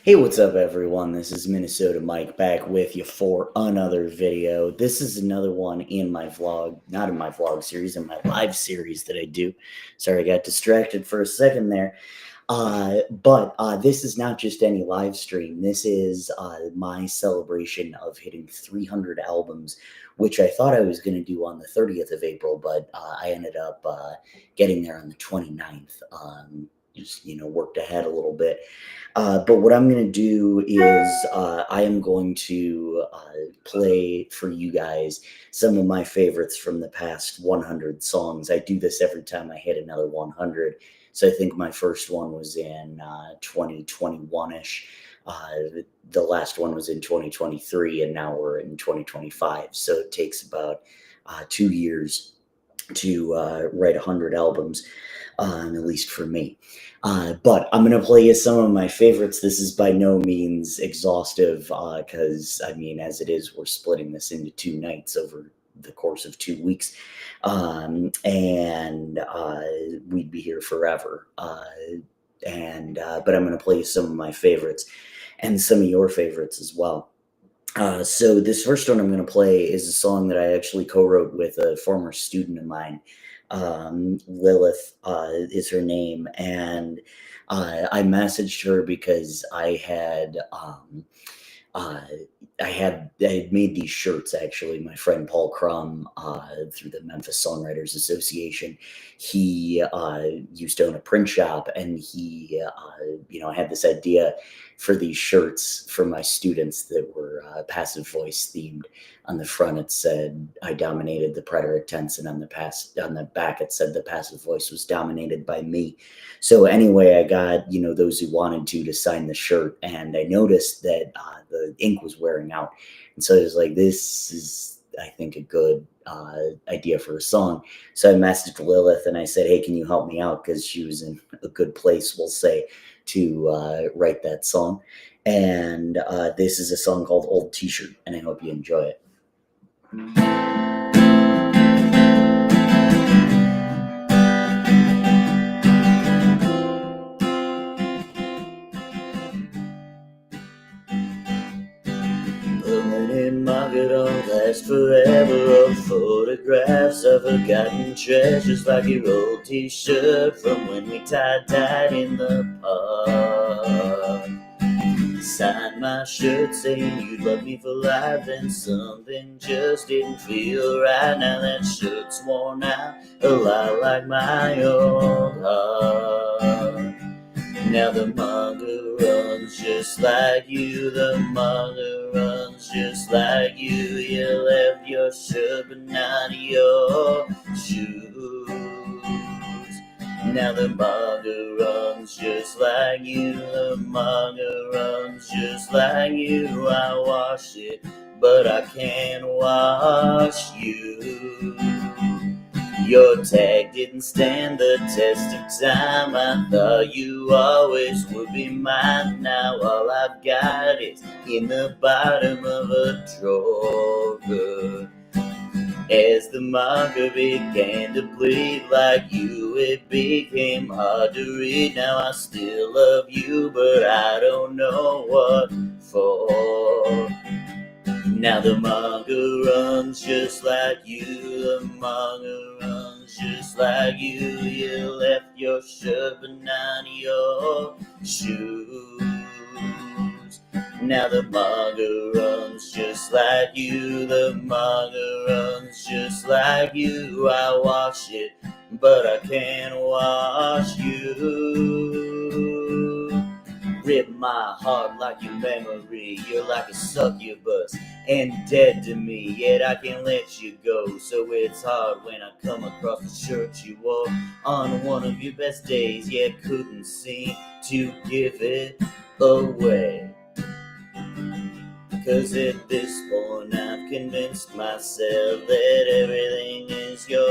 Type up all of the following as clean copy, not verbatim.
Hey, what's up, everyone? This is Minnesota Mike back with you for another video. This is another one in my vlog, not in my vlog series, in my live series that I do. Sorry, I got distracted for a second there. But this is not just any live stream. This is my celebration of hitting 300 albums, which I thought I was going to do on the 30th of April, but I ended up getting there on the 29th. Just, worked ahead a little bit. But what I'm going to do is I am going to play for you guys some of my favorites from the past 100 songs. I do this every time I hit another 100. So I think my first one was in 2021-ish. The last one was in 2023, and now we're in 2025. So it takes about 2 years to write 100 albums, at least for me. But I'm going to play you some of my favorites. This is by no means exhaustive because, as it is, we're splitting this into 2 nights over the course of 2 weeks. And we'd be here forever. But I'm going to play you some of my favorites and some of your favorites as well. So this first one I'm going to play is a song that I actually co-wrote with a former student of mine. Lilith is her name, and I messaged her because I had made these shirts. Actually, my friend Paul Crum, through the Memphis Songwriters Association, he used to own a print shop, and he I had this idea for these shirts for my students that were passive voice themed. On the front it said I dominated the preterite tense, and on the back it said the passive voice was dominated by me. So anyway, I got those who wanted to sign the shirt, and I noticed that the ink was wearing out, and so I was like, this is, I think, a good idea for a song. So I messaged Lilith and I said, hey, can you help me out, because she was in a good place, we'll say, to write that song. And this is a song called Old T-Shirt, and I hope you enjoy it. Permanent market don't last forever, of photographs of forgotten treasures, like your old T-shirt from when we tie-dyed in the park. Signed my shirt saying you'd love me for life, and something just didn't feel right. Now that shirt's worn out, a lot like my old heart. Now the manga runs just like you, the manga runs just like you. You left your shirt but not your shoes. Now the manga runs just like you, the manga runs just like you. I wash it, but I can't wash you. Your tag didn't stand the test of time. I thought you always would be mine. Now all I've got is in the bottom of a drawer. As the manga began to bleed like you, it became hard to read. Now I still love you, but I don't know what for. Now the manga runs just like you, the manga runs just like you. You left your shirt but not your shoes. Now the manga runs just like you, the manga runs just like you. I wash it, but I can't wash you. Rip my heart like your memory. You're like a succubus and dead to me, yet I can't let you go. So it's hard when I come across the shirt you wore on one of your best days, yet couldn't seem to give it away. 'Cause at this point I've convinced myself that everything is your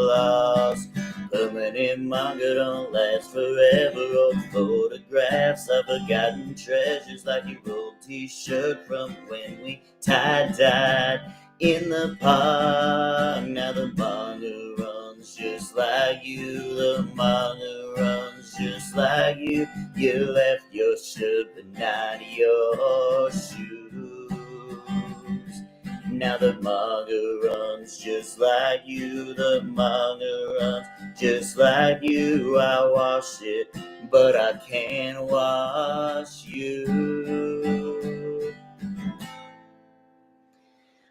loss. Permanent manga don't last forever, old photographs of forgotten treasures, like your old T-shirt from when we tie-dyed in the park. Now the manga runs runs just like you. The manga runs just like you. You left your shirt but not your shoes. Now the manga runs just like you. The manga runs just like you. I wash it, but I can't wash you.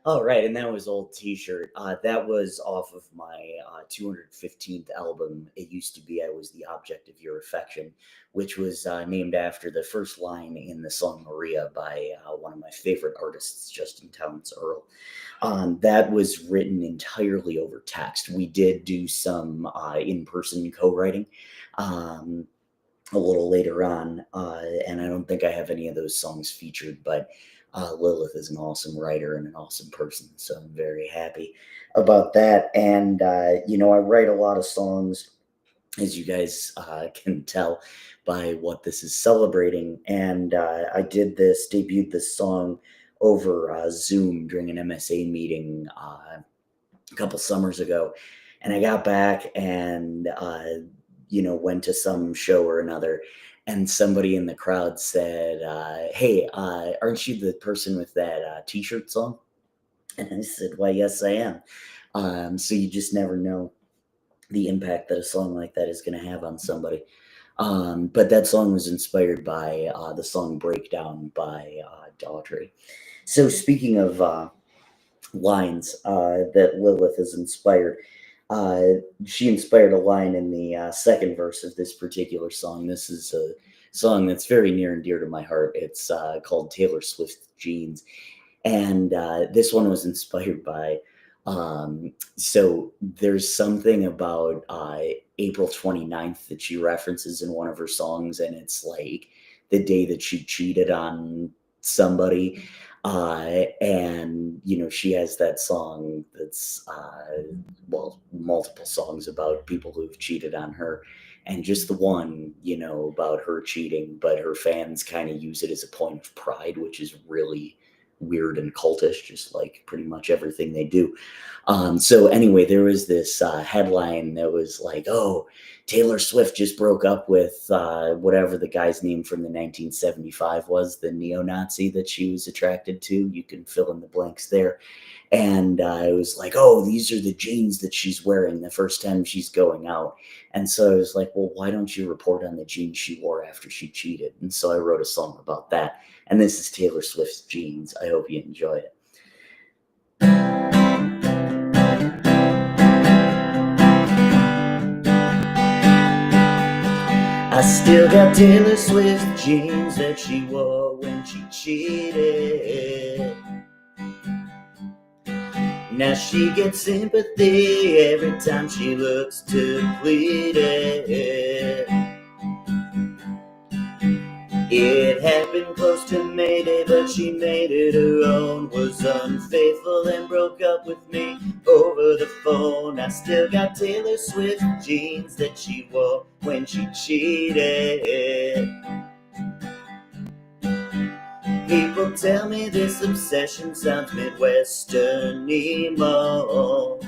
All right, and that was Old T-Shirt. That was off of my 215th album. It used to be I Was the Object of Your Affection, which was named after the first line in the song Maria by one of my favorite artists, Justin Townes Earl. That was written entirely over text. We did do some in-person co-writing a little later on, and I don't think I have any of those songs featured, but Lilith is an awesome writer and an awesome person, so I'm very happy about that. And I write a lot of songs, as you guys can tell by what this is celebrating. And I debuted this song over Zoom during an MSA meeting a couple summers ago. And I got back and, went to some show or another. And somebody in the crowd said, hey, aren't you the person with that T-shirt song? And I said, why, yes, I am. So you just never know the impact that a song like that is going to have on somebody. But that song was inspired by the song Breakdown by Daughtry. So speaking of lines that Lilith has inspired, she inspired a line in the second verse of this particular song. This is a song that's very near and dear to my heart. It's called Taylor Swift's Jeans. And this one was inspired by, so there's something about April 29th that she references in one of her songs, and it's like the day that she cheated on somebody. And, she has that song that's, multiple songs about people who've cheated on her. And just the one, about her cheating, but her fans kind of use it as a point of pride, which is really weird and cultish, just like pretty much everything they do. So anyway, there was this headline that was like, oh, Taylor Swift just broke up with whatever the guy's name from the 1975 was, the neo-Nazi that she was attracted to. You can fill in the blanks there. And it was like, oh, these are the jeans that she's wearing the first time she's going out. And so I was like, well, why don't you report on the jeans she wore after she cheated? And so I wrote a song about that. And this is Taylor Swift's Jeans. I hope you enjoy it. I still got Taylor Swift jeans that she wore when she cheated. Now she gets sympathy every time she looks depleted. It happened close to Mayday, but she made it her own. Was unfaithful and broke up with me over the phone. I still got Taylor Swift jeans that she wore when she cheated. People tell me this obsession sounds Midwestern emo.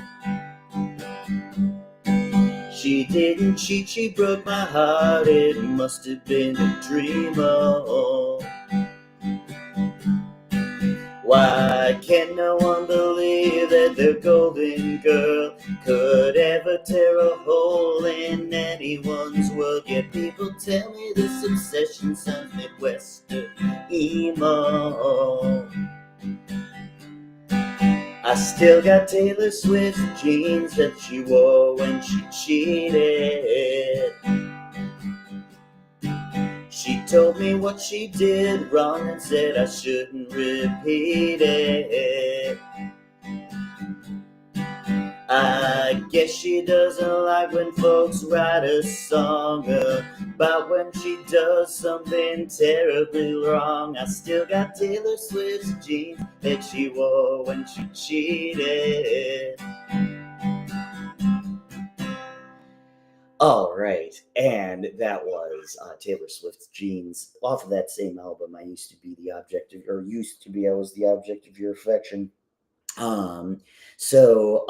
She didn't cheat, she broke my heart. It must have been a dream. Why can no one believe that the golden girl could ever tear a hole in anyone's world? Yet people tell me this obsession sounds Midwestern emo. I still got Taylor Swift jeans that she wore when she cheated. She told me what she did wrong and said I shouldn't repeat it. I guess she doesn't like when folks write a song about when she does something terribly wrong. I still got Taylor Swift's jeans that she wore when she cheated. All right, and that was Taylor Swift's Jeans off of that same album. I was the object of your affection. Um, so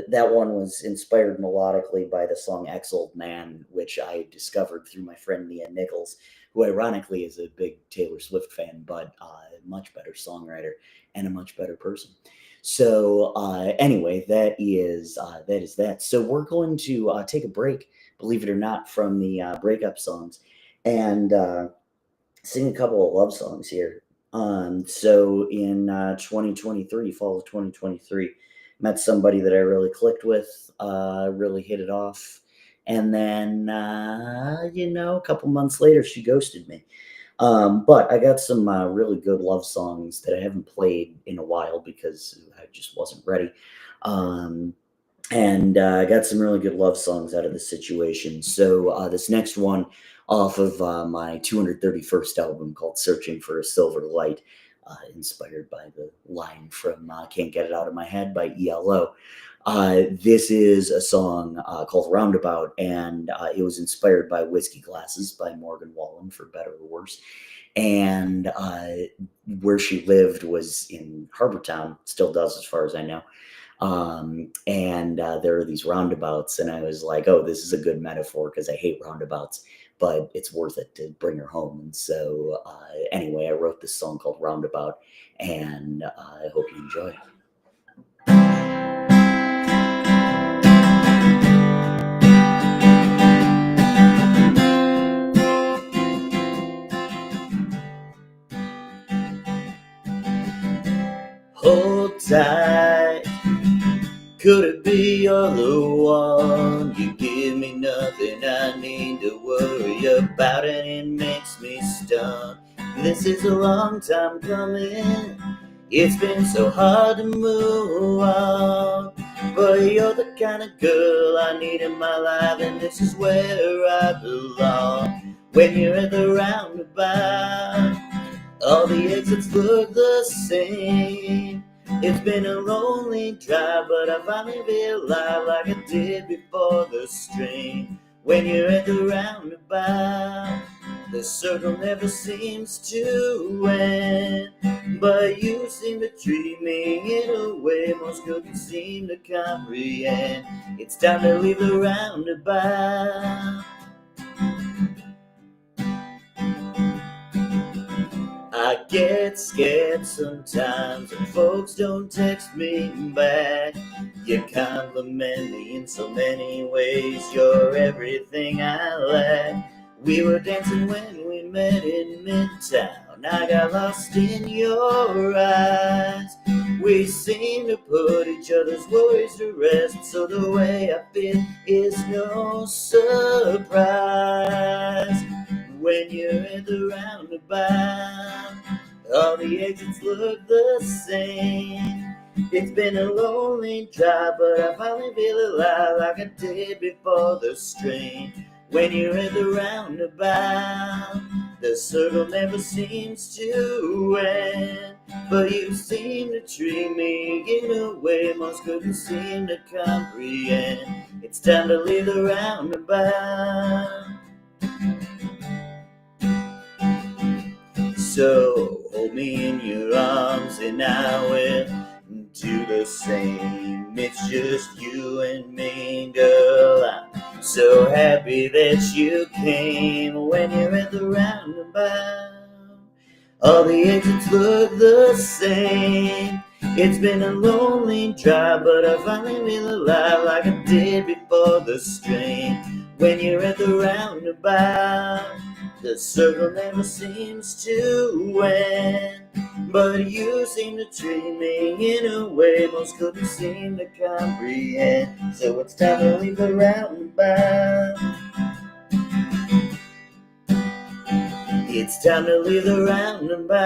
that one was inspired melodically by the song Ex Old Man, which I discovered through my friend Nia Nichols, who ironically is a big Taylor Swift fan, but a much better songwriter and a much better person. So anyway, that is that. So we're going to take a break, believe it or not, from the breakup songs, and sing a couple of love songs here. So in 2023, fall of 2023, met somebody that I really clicked with, really hit it off. And then, a couple months later, she ghosted me. But I got some really good love songs that I haven't played in a while because I just wasn't ready. Um, and I got some really good love songs out of the situation. So this next one off of my 231st album called Searching for a Silver Light, inspired by the line from Can't Get It Out of My Head by ELO. This is a song called Roundabout, and it was inspired by Whiskey Glasses by Morgan Wallen, for better or worse. And where she lived was in Harbortown, still does as far as I know. And there are these roundabouts, and I was like, oh, this is a good metaphor because I hate roundabouts, but it's worth it to bring her home. And so anyway, I wrote this song called Roundabout, and I hope you enjoy it. Hold tight, could it be you're the one? You give me nothing I need to worry about, and it makes me stun. This is a long time coming. It's been so hard to move on, but you're the kind of girl I need in my life, and this is where I belong. When you're at the roundabout, all the exits look the same. It's been a lonely drive, but I finally feel alive like I did before the strain. When you're at the roundabout, the circle never seems to end. But you seem to treat me in a way most couldn't seem to comprehend. It's time to leave the roundabout. I get scared sometimes when folks don't text me back. You compliment me in so many ways, you're everything I lack. We were dancing when we met in Midtown, I got lost in your eyes. We seem to put each other's worries to rest, so the way I feel is no surprise. When you're at the roundabout, all the exits look the same. It's been a lonely drive, but I finally feel alive like I did before the strain. When you're at the roundabout, the circle never seems to end. But you seem to treat me in a way most couldn't seem to comprehend. It's time to leave the roundabout. So hold me in your arms and I will do the same. It's just you and me, girl. I'm so happy that you came. When you're at the roundabout, all the exits look the same. It's been a lonely drive, but I finally feel alive like I did before the strain. When you're at the roundabout, the circle never seems to end. But you seem to treat me in a way most couldn't seem to comprehend. So it's time to leave the roundabout. It's time to leave the roundabout.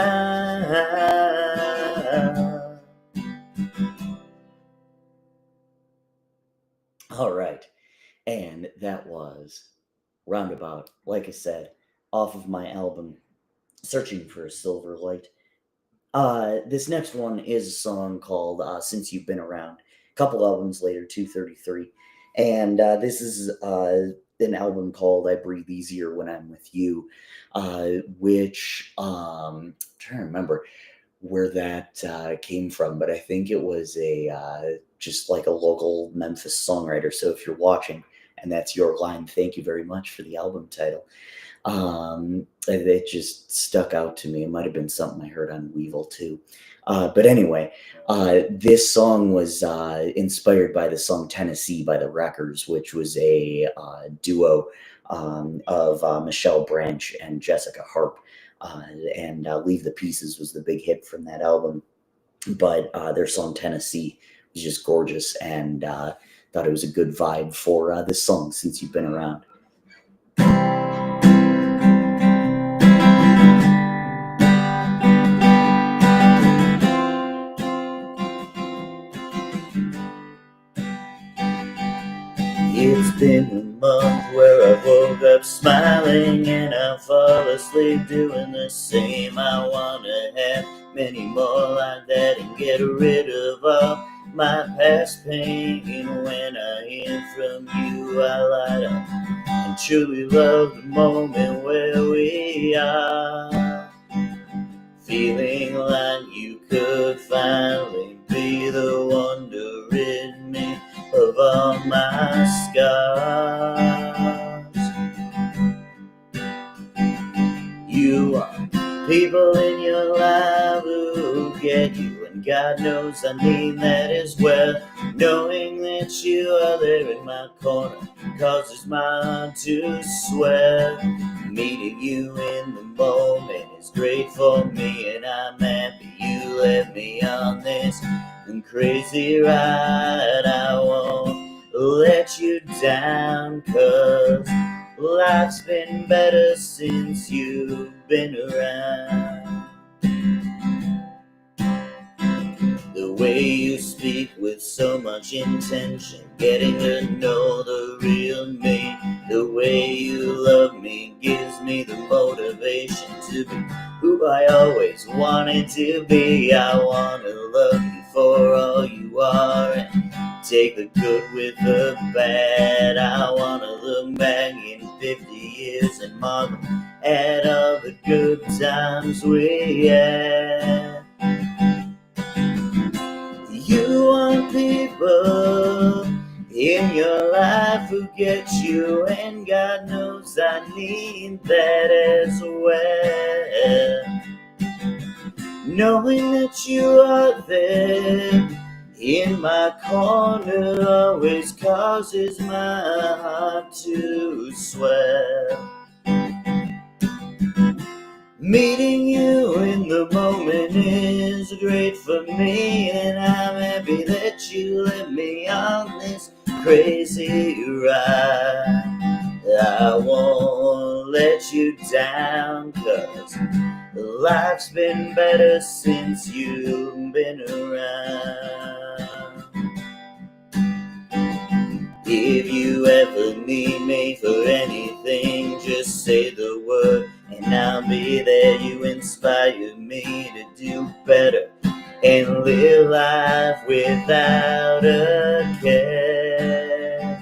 All right. And that was Roundabout, like I said, off of my album, Searching for a Silver Light. This next one is a song called Since You've Been Around. A couple albums later, 233. And this is an album called I Breathe Easier When I'm With You, which, I'm trying to remember, where that came from, but I think it was just like a local Memphis songwriter. So if you're watching and that's your line, thank you very much for the album title. It just stuck out to me. It might have been something I heard on Weevil too. But anyway, this song was inspired by the song Tennessee by the Wreckers, which was a duo of Michelle Branch and Jessica Harp. And Leave the Pieces was the big hit from that album. But their song Tennessee was just gorgeous, and thought it was a good vibe for this song, Since You've Been Around. It's been a month where I woke up smiling and I fall asleep doing the same. I wanna have many more like that and get rid of all my past pain. When I hear from you, I light up and truly love the moment where we are. Feeling like you could finally be the one to rid me of all my scars. You want people in your life who get you, and God knows I mean that as well. Knowing that you are there in my corner causes my heart to swell. Meeting you in the moment is great for me, and I'm happy you led me on this crazy ride. I won't let you down, 'cause life's been better since you've been around. The way you speak with so much intention, getting to know the real me. The way you love me gives me the motivation to be who I always wanted to be. I want to love you for all you are and take the good with the bad. I want to look back in 50 years and marvel at all the good times we had. You want people in your life who get you, and God knows I need that as well. Knowing that you are there in my corner always causes my heart to swell. Meeting you in the moment is great for me, and I'm happy that you let me on this crazy ride. I won't let you down, 'cause life's been better since you've been around. If you ever need me for anything, just say the word and I'll be there. You inspire me to do better and live life without a care.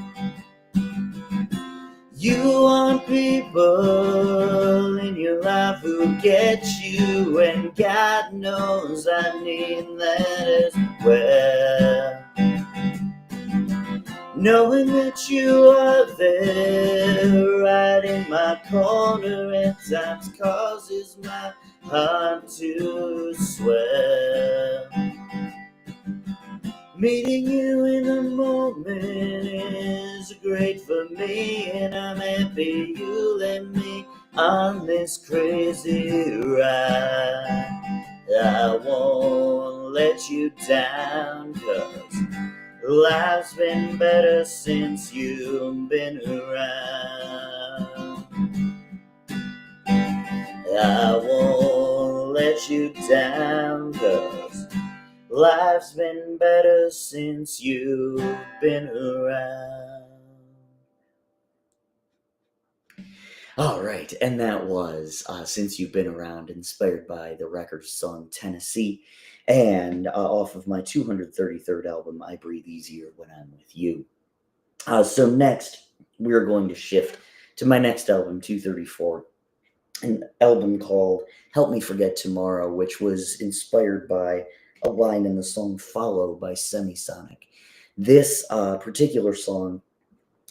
You want people in your life who get you, and God knows I need that as well. Knowing that you are there right in my corner at times causes my heart to swell. Meeting you in a moment is great for me, and I'm happy you let me on this crazy ride. I won't let you down, 'cause life's been better since you've been around. I won't let you down, 'cause life's been better since you've been around. All right, and that was Since You've Been Around, inspired by the Wreckers' song Tennessee, and off of my 233rd album, I Breathe Easier When I'm With You. So next, we're going to shift to my next album, 234, an album called Help Me Forget Tomorrow, which was inspired by a line in the song Follow by Semisonic. This particular song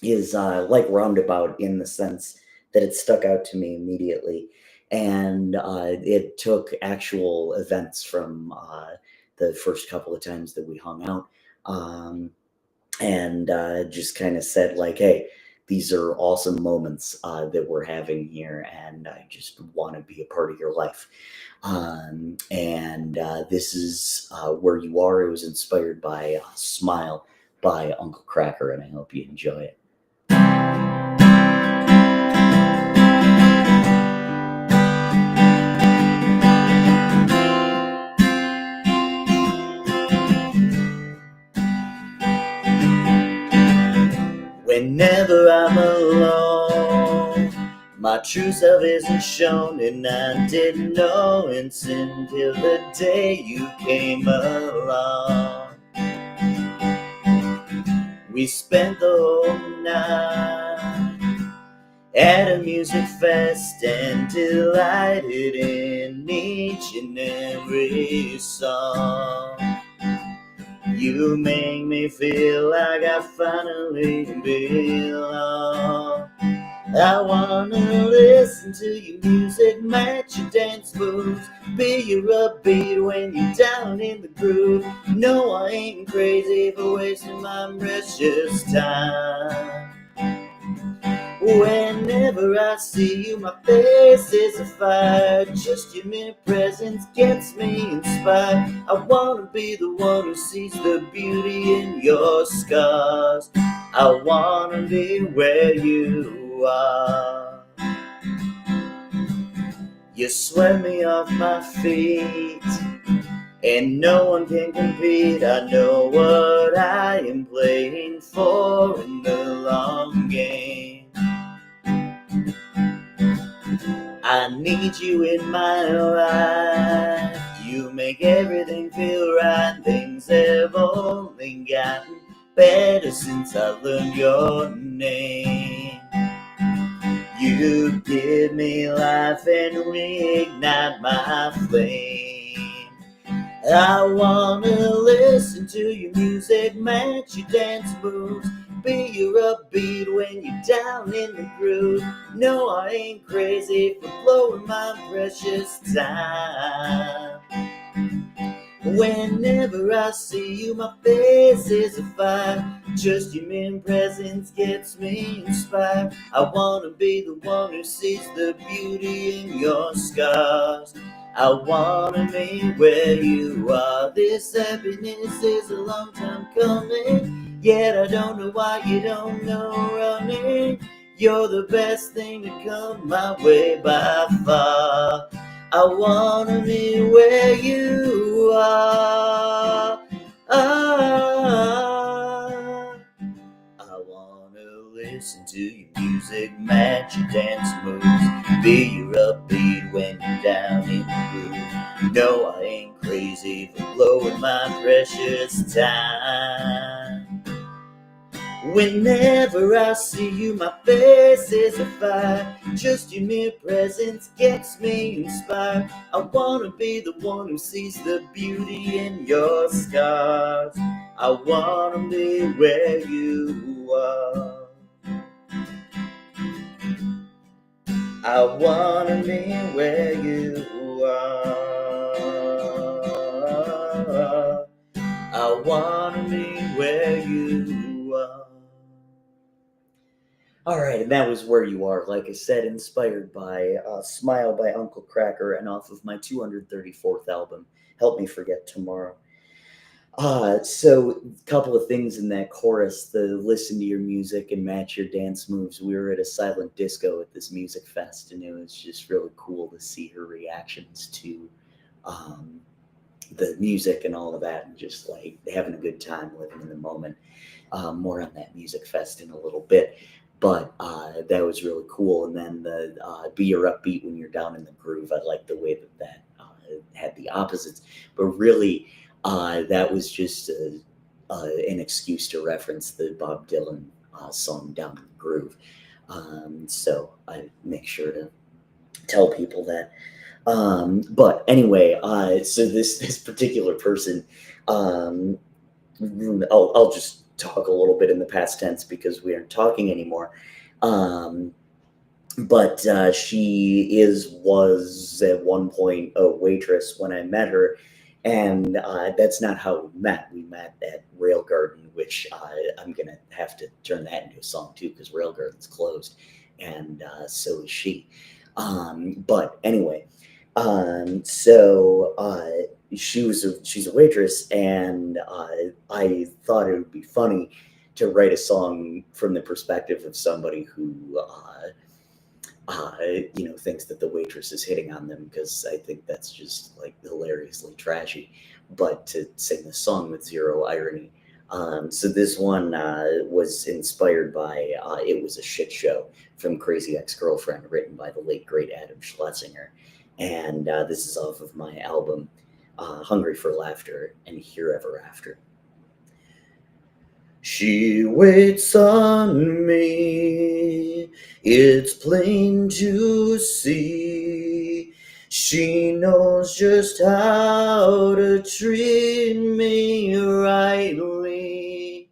is like Roundabout in the sense that it stuck out to me immediately. And it took actual events from the first couple of times that we hung out. Um, and just kind of said like, hey, these are awesome moments that we're having here, and I just want to be a part of your life. And this is Where You Are. It was inspired by Smile by Uncle Cracker, and I hope you enjoy it. Whenever I'm alone, my true self isn't shown, and I didn't know until the day you came along. We spent the whole night at a music fest and delighted in each and every song. You make me feel like I finally belong. I wanna listen to your music, match your dance moves, be your upbeat when you're down in the groove. No, I ain't crazy for wasting my precious time. Whenever I see you, my face is afire. Just your mere presence gets me inspired. I wanna be the one who sees the beauty in your scars. I wanna be where you are. You swept me off my feet, and no one can compete. I know what I am playing for in the long game. I need you in my life. You make everything feel right. Things have only gotten better since I learned your name. You give me life and reignite my flame. I wanna listen to your music, match your dance moves, be your upbeat when you're down in the groove. No, I ain't crazy for blowing my precious time. Whenever I see you, my face is afire. Just your mere presence gets me inspired. I wanna be the one who sees the beauty in your scars. I wanna be where you are. This happiness is a long time coming, yet I don't know why you don't know running. You're the best thing to come my way by far. I wanna be where you are. I wanna listen to your music, match your dance moves, be your upbeat when you're down in the groove. No, I ain't crazy for blowing my precious time. Whenever I see you, my face is afire. Just your mere presence gets me inspired. I wanna be the one who sees the beauty in your scars. I wanna be where you are. I wanna be where you are. I wanna be where you are. All right, and that was Where You Are, like I said, inspired by Smile by Uncle Cracker and off of my 234th album, Help Me Forget Tomorrow. So a couple of things in that chorus, the listen to your music and match your dance moves. We were at a silent disco at this music fest, and it was just really cool to see her reactions to um, the music and all of that, and just like having a good time living in the moment. More on that music fest in a little bit. But that was really cool. And then the be your upbeat when you're down in the groove. I like the way that had the opposites. But really, that was just an excuse to reference the Bob Dylan song Down in the Groove. So I make sure to tell people that. But anyway, so this particular person, um, I'll just talk a little bit in the past tense because we aren't talking anymore. Um, but she was at one point a waitress when I met her, and that's not how we met. We met at Rail Garden, which I'm gonna have to turn that into a song too because Rail Garden's closed, and so is she. But anyway, she's a waitress, and I thought it would be funny to write a song from the perspective of somebody who thinks that the waitress is hitting on them, because I think that's just like hilariously trashy. But to sing this song with zero irony. So this one was inspired by It Was a Shit Show from Crazy Ex-Girlfriend, written by the late great Adam Schlesinger. And this is off of my album, Hungry for Laughter and Here Ever After. She waits on me, it's plain to see. She knows just how to treat me rightly.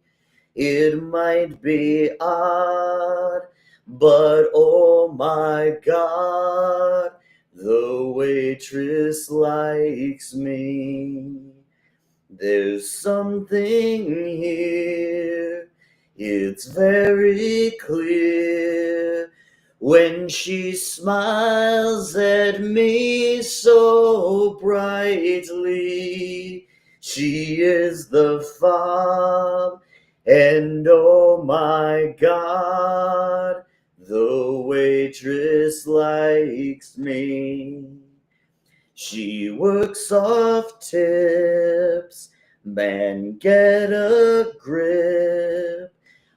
It might be odd, but oh my God, the waitress likes me. There's something here, it's very clear, when she smiles at me so brightly. She is the fob, and oh my God, the waitress likes me. She works off tips, man, get a grip.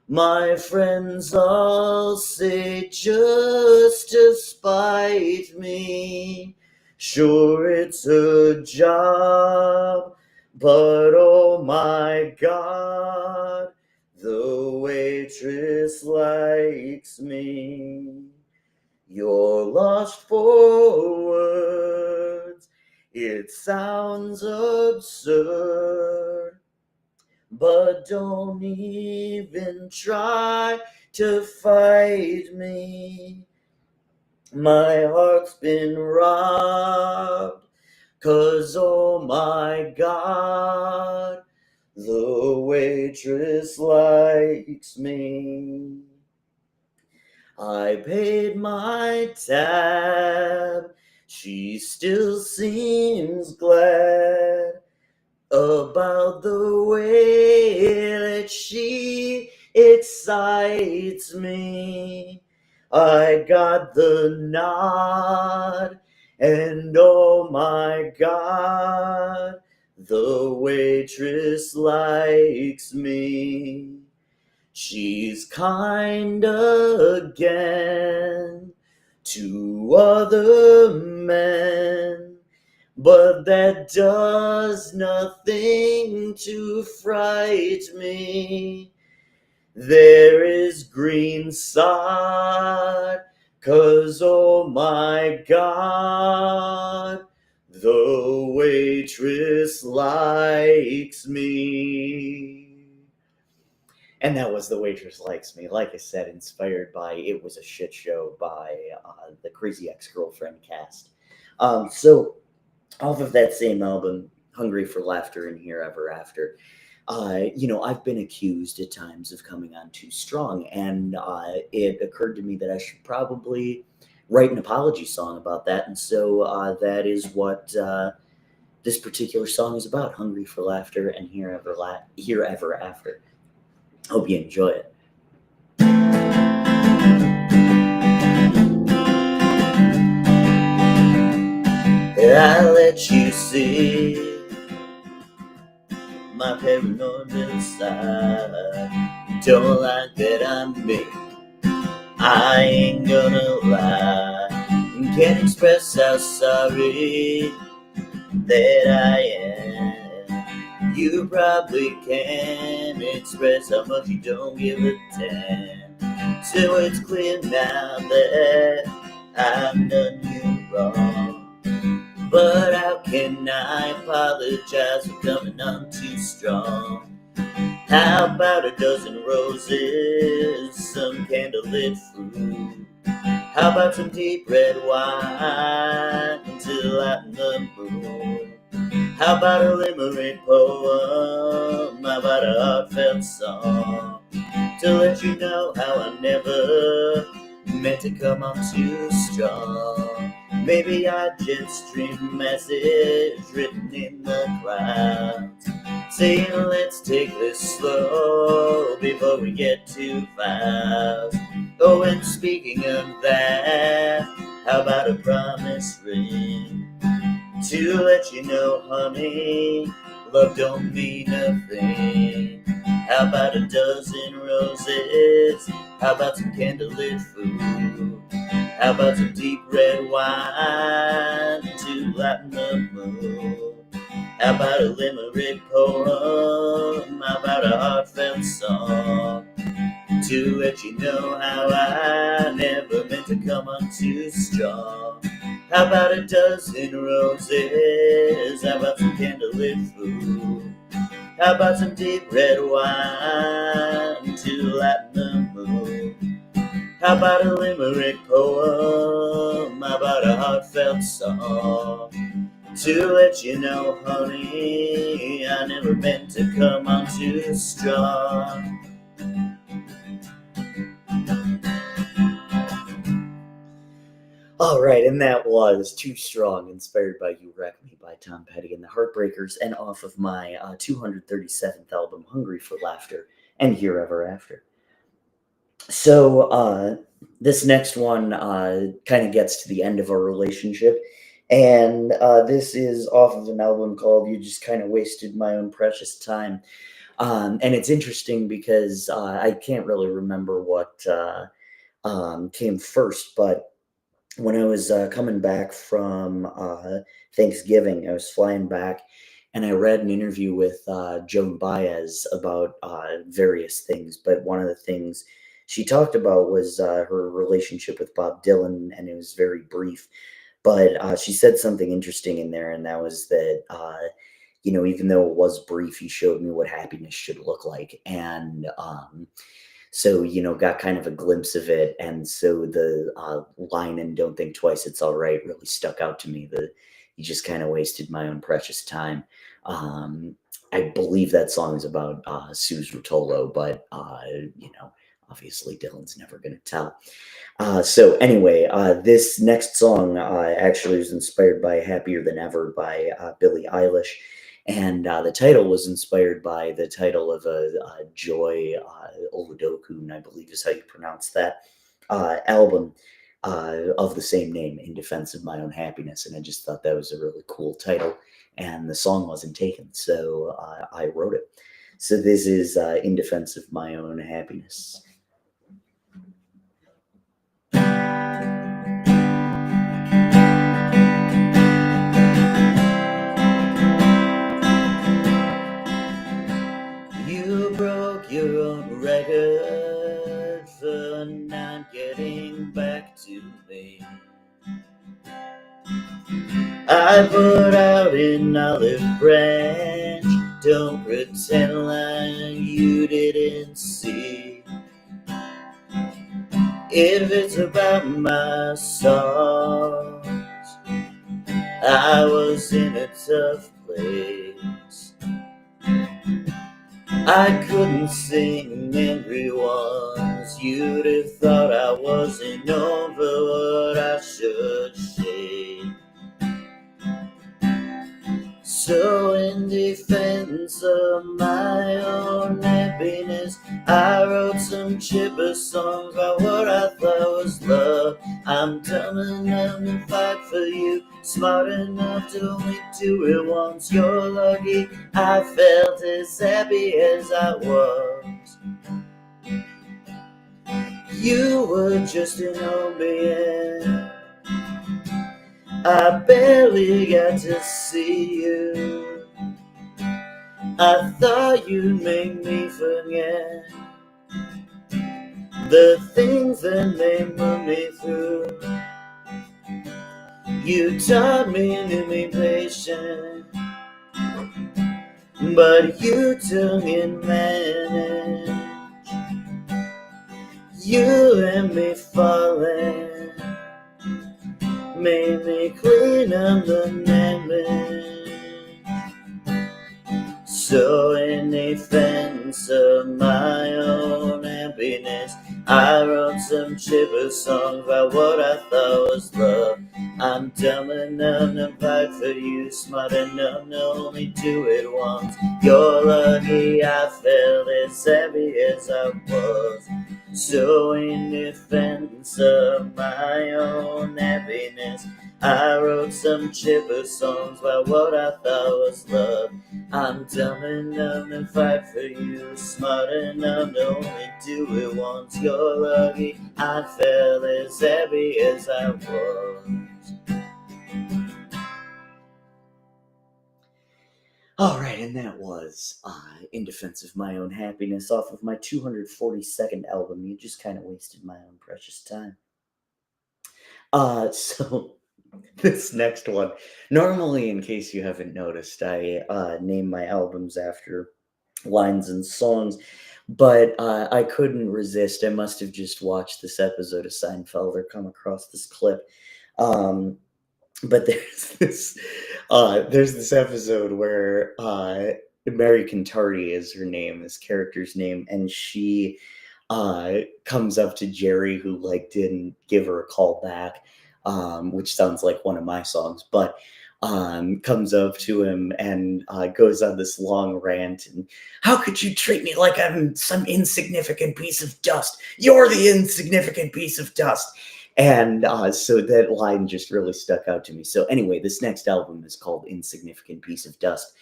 My friends all say just to spite me. Sure, it's a job, but oh my God, the waitress likes me. You're lost for words, it sounds absurd, but don't even try to fight me. My heart's been robbed, 'cause oh my God, the waitress likes me. I paid my tab, she still seems glad about the way that she excites me. I got the nod, and oh my God, the waitress likes me. She's kind again to other men, but that does nothing to fright me. There is green sod, 'cause oh my God, the waitress likes me. And that was The Waitress Likes Me. Like I said, inspired by It Was a Shit Show by the Crazy Ex-Girlfriend cast. So, off of that same album, Hungry for Laughter and Here Ever After, I've been accused at times of coming on too strong, and it occurred to me that I should probably write an apology song about that, and so that is what this particular song is about, Hungry for Laughter and Here Ever After. Hope you enjoy it. I let you see my paranoid little side. Don't like that I'm me, I ain't gonna lie. Can't express how sorry that I am. You probably can express how much you don't give a damn. So it's clear now that I've done you wrong. But how can I apologize for coming on too strong? How about a dozen roses, some candlelit fruit? How about some deep red wine to lighten the mood? How about a limerick poem? How about a heartfelt song? To let you know how I never meant to come on too strong. Maybe I just dreamed a message written in the clouds, saying let's take this slow before we get too fast. Oh, and speaking of that, how about a promise ring? To let you know, honey, love don't mean a thing. How about a dozen roses? How about some candlelit food? How about some deep red wine to lighten the mood? How about a limerick poem? How about a heartfelt song? To let you know how I never meant to come on too strong. How about a dozen roses? How about some candlelit food? How about some deep red wine to lighten the mood? How about a limerick poem? How about a heartfelt song? To let you know, honey, I never meant to come on too strong. All right, and that was Too Strong, inspired by You Wreck Me by Tom Petty and the Heartbreakers, and off of my 237th album, Hungry for Laughter, and Here Ever After. So this next one kind of gets to the end of our relationship, and this is off of an album called You Just Kind of Wasted My Own Precious Time. And it's interesting because I can't really remember what came first, but when I was coming back from Thanksgiving, I was flying back and I read an interview with Joan Baez about various things. But one of the things she talked about was her relationship with Bob Dylan, and it was very brief. But she said something interesting in there, and that was that, even though it was brief, he showed me what happiness should look like. And so, got kind of a glimpse of it. And so the line in Don't Think Twice, It's All Right really stuck out to me. You just kind of wasted my own precious time. I believe that song is about Suze Rotolo, but, obviously Dylan's never going to tell. So anyway, this next song actually was inspired by Happier Than Ever by Billie Eilish. And the title was inspired by the title of a Joy Oludoku, I believe is how you pronounce that, album of the same name, In Defense of My Own Happiness. And I just thought that was a really cool title. And the song wasn't taken, so I wrote it. So this is In Defense of My Own Happiness. You broke your own record for not getting back to me. I put out an olive branch. Don't pretend like you didn't see. If it's about my songs, I was in a tough place. I couldn't sing angry ones. You'd have thought I wasn't over what I should say. So in defense of my own happiness, I wrote some chipper songs about what I thought was love. I'm dumb enough to fight for you, smart enough to only do it once. You're lucky I felt as happy as I was. You were just an old man. I barely got to see you. I thought you'd make me forget the things that they put me through. You taught me to be patient, but you took advantage. You let me falling, made me clean up the damage. So in defense of my own happiness, I wrote some chipper songs about what I thought was love. I'm dumb enough to fight for you, smart enough to only do it once. You're lucky I felt as happy as I was. So in defense of my own happiness, I wrote some chipper songs about what I thought was love. I'm dumb enough to fight for you, smart enough to only do it once. You're lucky I felt as happy as I was. Alright, and that was In Defense of My Own Happiness off of my 242nd album. You just kind of wasted my own precious time. So this next one, normally, in case you haven't noticed, I name my albums after lines and songs, but I couldn't resist. I must have just watched this episode of Seinfeld or come across this clip. But there's this episode where Mary Contardi is her name, this character's name, and she comes up to Jerry, who like didn't give her a call back, which sounds like one of my songs, but comes up to him and goes on this long rant. And how could you treat me like I'm some insignificant piece of dust? You're the insignificant piece of dust. And so that line just really stuck out to me. So anyway, this next album is called Insignificant Piece of Dust.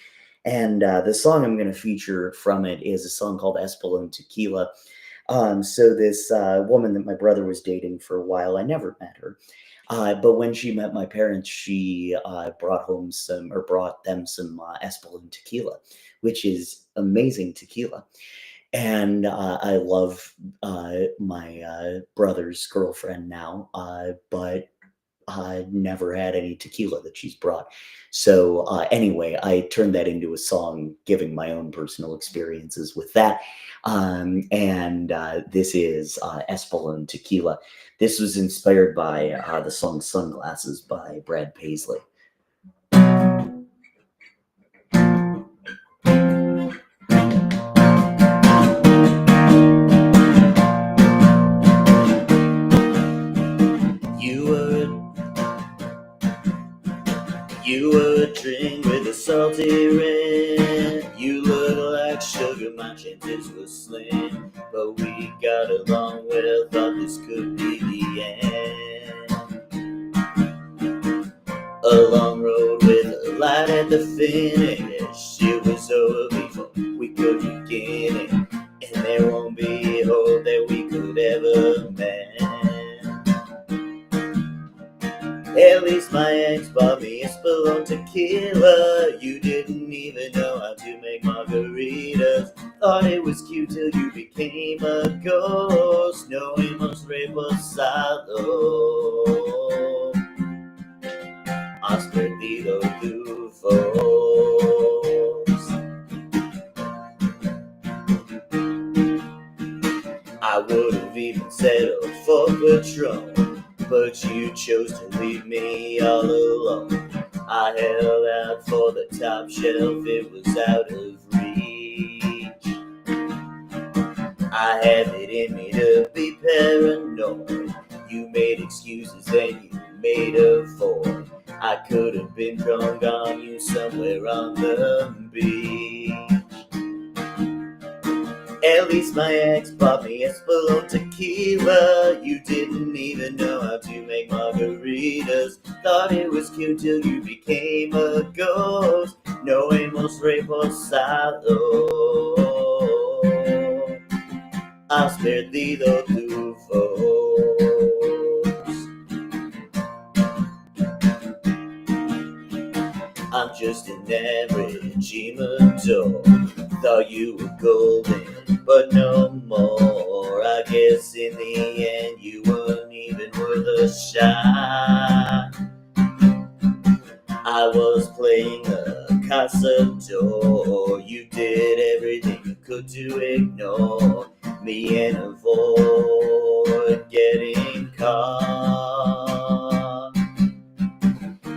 And the song I'm going to feature from it is a song called Espolón Tequila. So this woman that my brother was dating for a while, I never met her. But when she met my parents, she brought them some Espolón tequila, which is amazing tequila. And I love my brother's girlfriend now, but I never had any tequila that she's brought. So anyway, I turned that into a song, giving my own personal experiences with that. And this is Espolón Tequila. This was inspired by the song Sunglasses by Brad Paisley. You were a drink with a salty rim. You look like sugar, my chances were slim. But we got along well, thought this could be the end. A long road with a light at the finish. It was over before we could begin it. And there won't be hope that we could ever mend. At least my ex bought me Espolón tequila. You didn't even know how to make margaritas. Thought it was cute till you became a ghost. No hemos reposado. Has perdido tu voz. I would have even settled for Patron, but you chose to leave me all alone. I held out for the top shelf, it was out of reach. I have it in me to be paranoid. You made excuses and you made a void. I could have been drunk on you somewhere on the beach. At least my ex bought me Espolón tequila. You didn't even know how to make margaritas. Thought it was cute till you became a ghost. No hemos reposado. Has perdido tu voz. I'm just an average immature. Thought you were golden, but no more. I guess in the end you weren't even worth a shot. I was playing a Casador. You did everything you could to ignore me and avoid getting caught.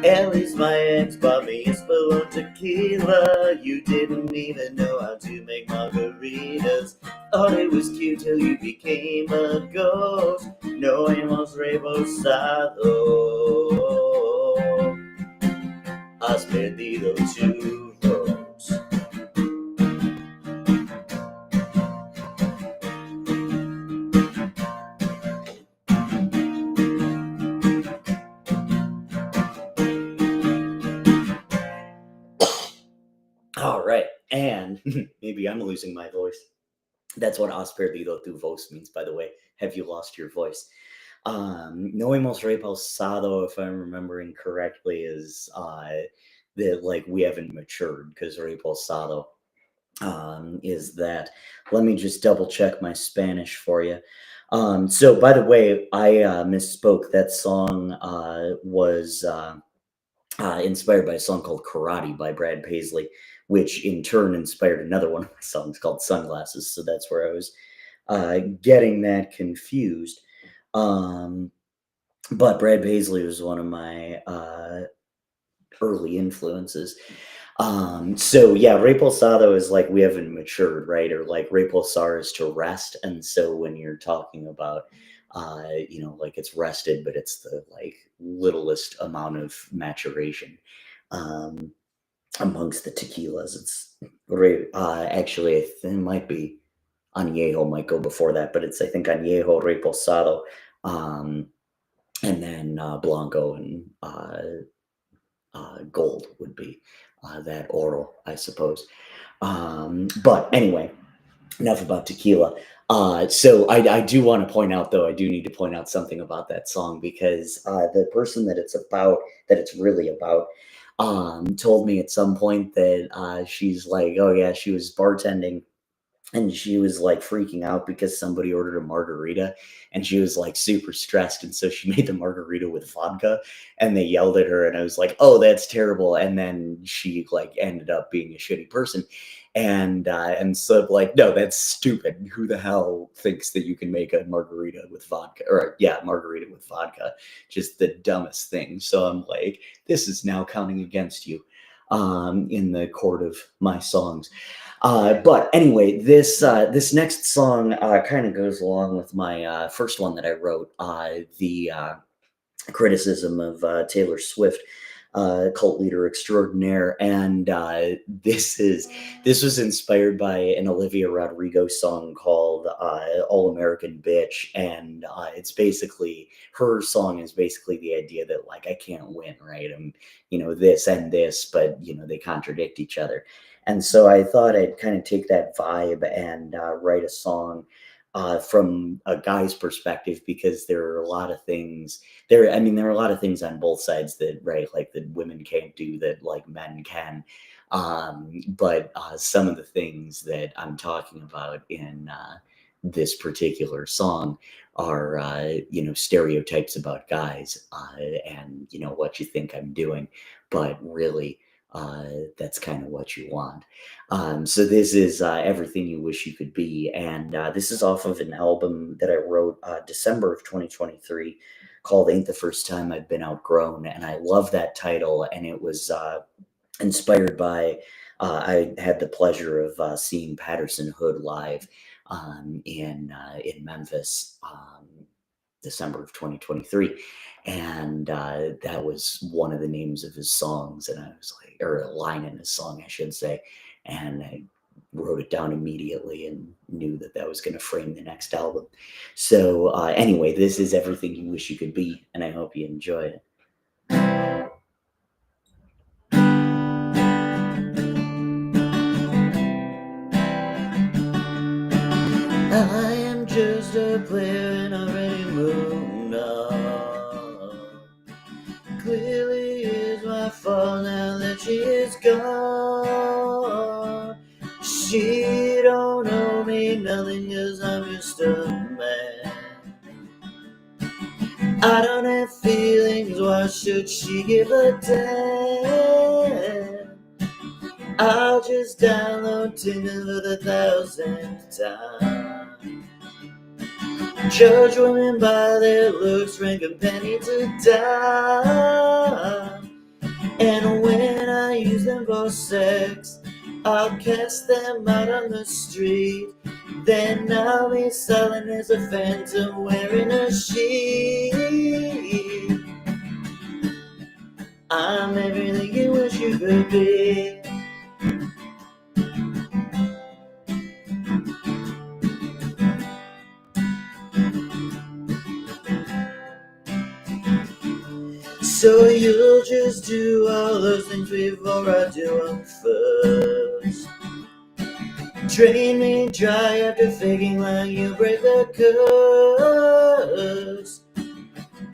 At least my ex bought me a spoon tequila. You didn't even know how to make margaritas. Thought it was cute till you became a ghost. No hemos rebosado. Has perdido tu voz. All right, and maybe I'm losing my voice. That's what has perdido tu voz means, by the way. Have you lost your voice? No hemos reposado, if I'm remembering correctly, is that like we haven't matured, because reposado is that. Let me just double check my Spanish for you. So by the way, I misspoke. That song was inspired by a song called Karate by Brad Paisley, which in turn inspired another one of my songs called Sunglasses. So that's where I was getting that confused. But Brad Paisley was one of my early influences. So yeah, reposado is like we haven't matured, right? Or like reposar is to rest. And so when you're talking about like it's rested, but it's the like littlest amount of maturation. Um, amongst the tequilas, it's actually I think it might be añejo might go before that, but it's I think añejo reposado, and then blanco and gold would be that oral, I suppose. But anyway, enough about tequila. So I do want to point out, though, I do need to point out something about that song, because the person that it's really about, told me at some point that she's like, oh yeah, she was bartending and she was like freaking out because somebody ordered a margarita and she was like super stressed, and so she made the margarita with vodka and they yelled at her, and I was like, oh, that's terrible. And then she like ended up being a shitty person, and so like, no, that's stupid. Who the hell thinks that you can make a margarita with vodka? Or yeah, margarita with vodka, just the dumbest thing. So I'm like, this is now counting against you in the court of my songs. But anyway, this next song kind of goes along with my first one that I wrote, the criticism of Taylor Swift, cult leader extraordinaire, and this was inspired by an Olivia Rodrigo song called "All American Bitch," and it's basically her song is basically the idea that like I can't win, right? I'm this and this, but they contradict each other, and so I thought I'd kind of take that vibe and write a song from a guy's perspective, because there are a lot of things there are a lot of things on both sides that, right, like that women can't do that like men can. But some of the things that I'm talking about in this particular song are, stereotypes about guys, and what you think I'm doing, but really, that's kind of what you want. So this is Everything You Wish You Could Be, and this is off of an album that I wrote December of 2023 called Ain't the First Time I've Been Outgrown. And I love that title, and it was inspired by, I had the pleasure of seeing Patterson Hood live in Memphis, December of 2023. And that was one of the names of his songs. And I was like, or a line in his song, I should say. And I wrote it down immediately and knew that that was going to frame the next album. So anyway, this is Everything You Wish You Could Be, and I hope you enjoy it. I am just a player and already moved on. Clearly it's my fault now that she is gone. She don't owe me nothing, 'cause I'm just a man. I don't have feelings, why should she give a damn? I'll just download Tinder for the 1,000th time. Judge women by their looks, rank a penny to dime. And when I use them for sex, I'll cast them out on the street. Then I'll be silent as a phantom wearing a sheet. I'm everything you wish you could be. So you'll just do all those things before I do them first. Drain me dry after faking like you break the curse.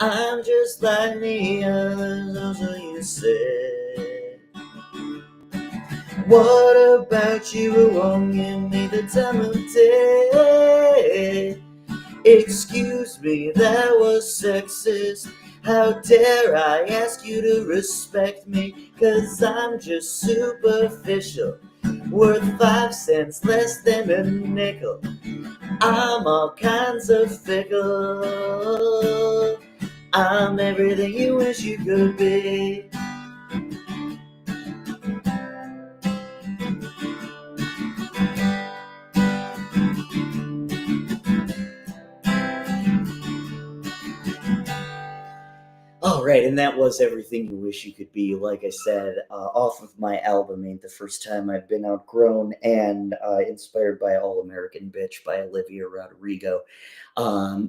I'm just like the others, also you said. What about you who won't give me the time of day? Excuse me, that was sexist. How dare I ask you to respect me? 'Cause I'm just superficial, worth 5 cents less than a nickel. I'm all kinds of fickle. I'm everything you wish you could be. All right, and that was Everything You Wish You Could Be, like I said, off of my album Ain't the First Time I've Been Outgrown, and inspired by All American Bitch by Olivia Rodrigo.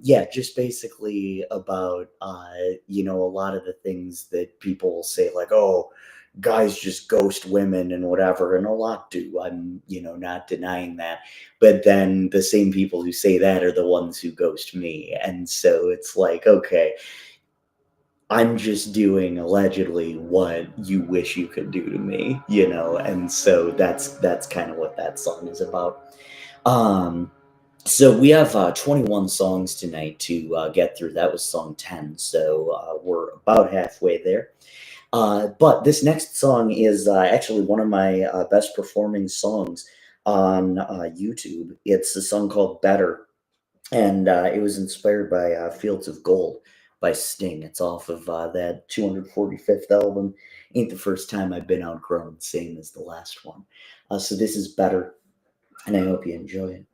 Yeah, just basically about, a lot of the things that people will say, like, oh, guys just ghost women and whatever, and a lot do. I'm, not denying that. But then the same people who say that are the ones who ghost me. And so it's like, okay, I'm just doing allegedly what you wish you could do to me, and so that's kind of what that song is about. Um, so we have 21 songs tonight to get through. That was song 10, so we're about halfway there. But this next song is actually one of my best performing songs on YouTube. It's a song called Better, and it was inspired by Fields of Gold by Sting. It's off of that 245th album. Ain't the First Time I've Been Outgrown, same as the last one. So this is Better, and I hope you enjoy it.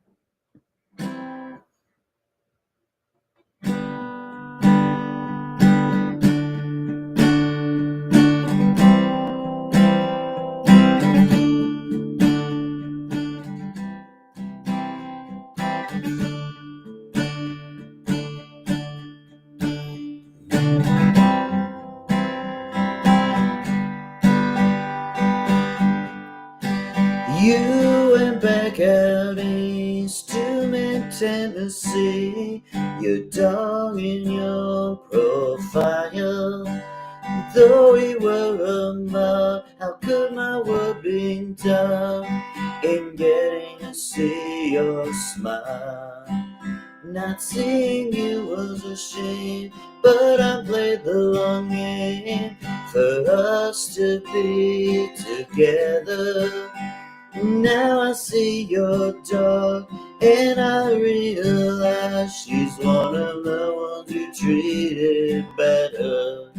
You went back out east to mid-Tennessee. Your dog in your profile. Though we were apart, how could my world be done in getting to see your smile? Not seeing you was a shame, but I played the long game for us to be together. Now I see your dog, and I realize she's one of the ones you treated better.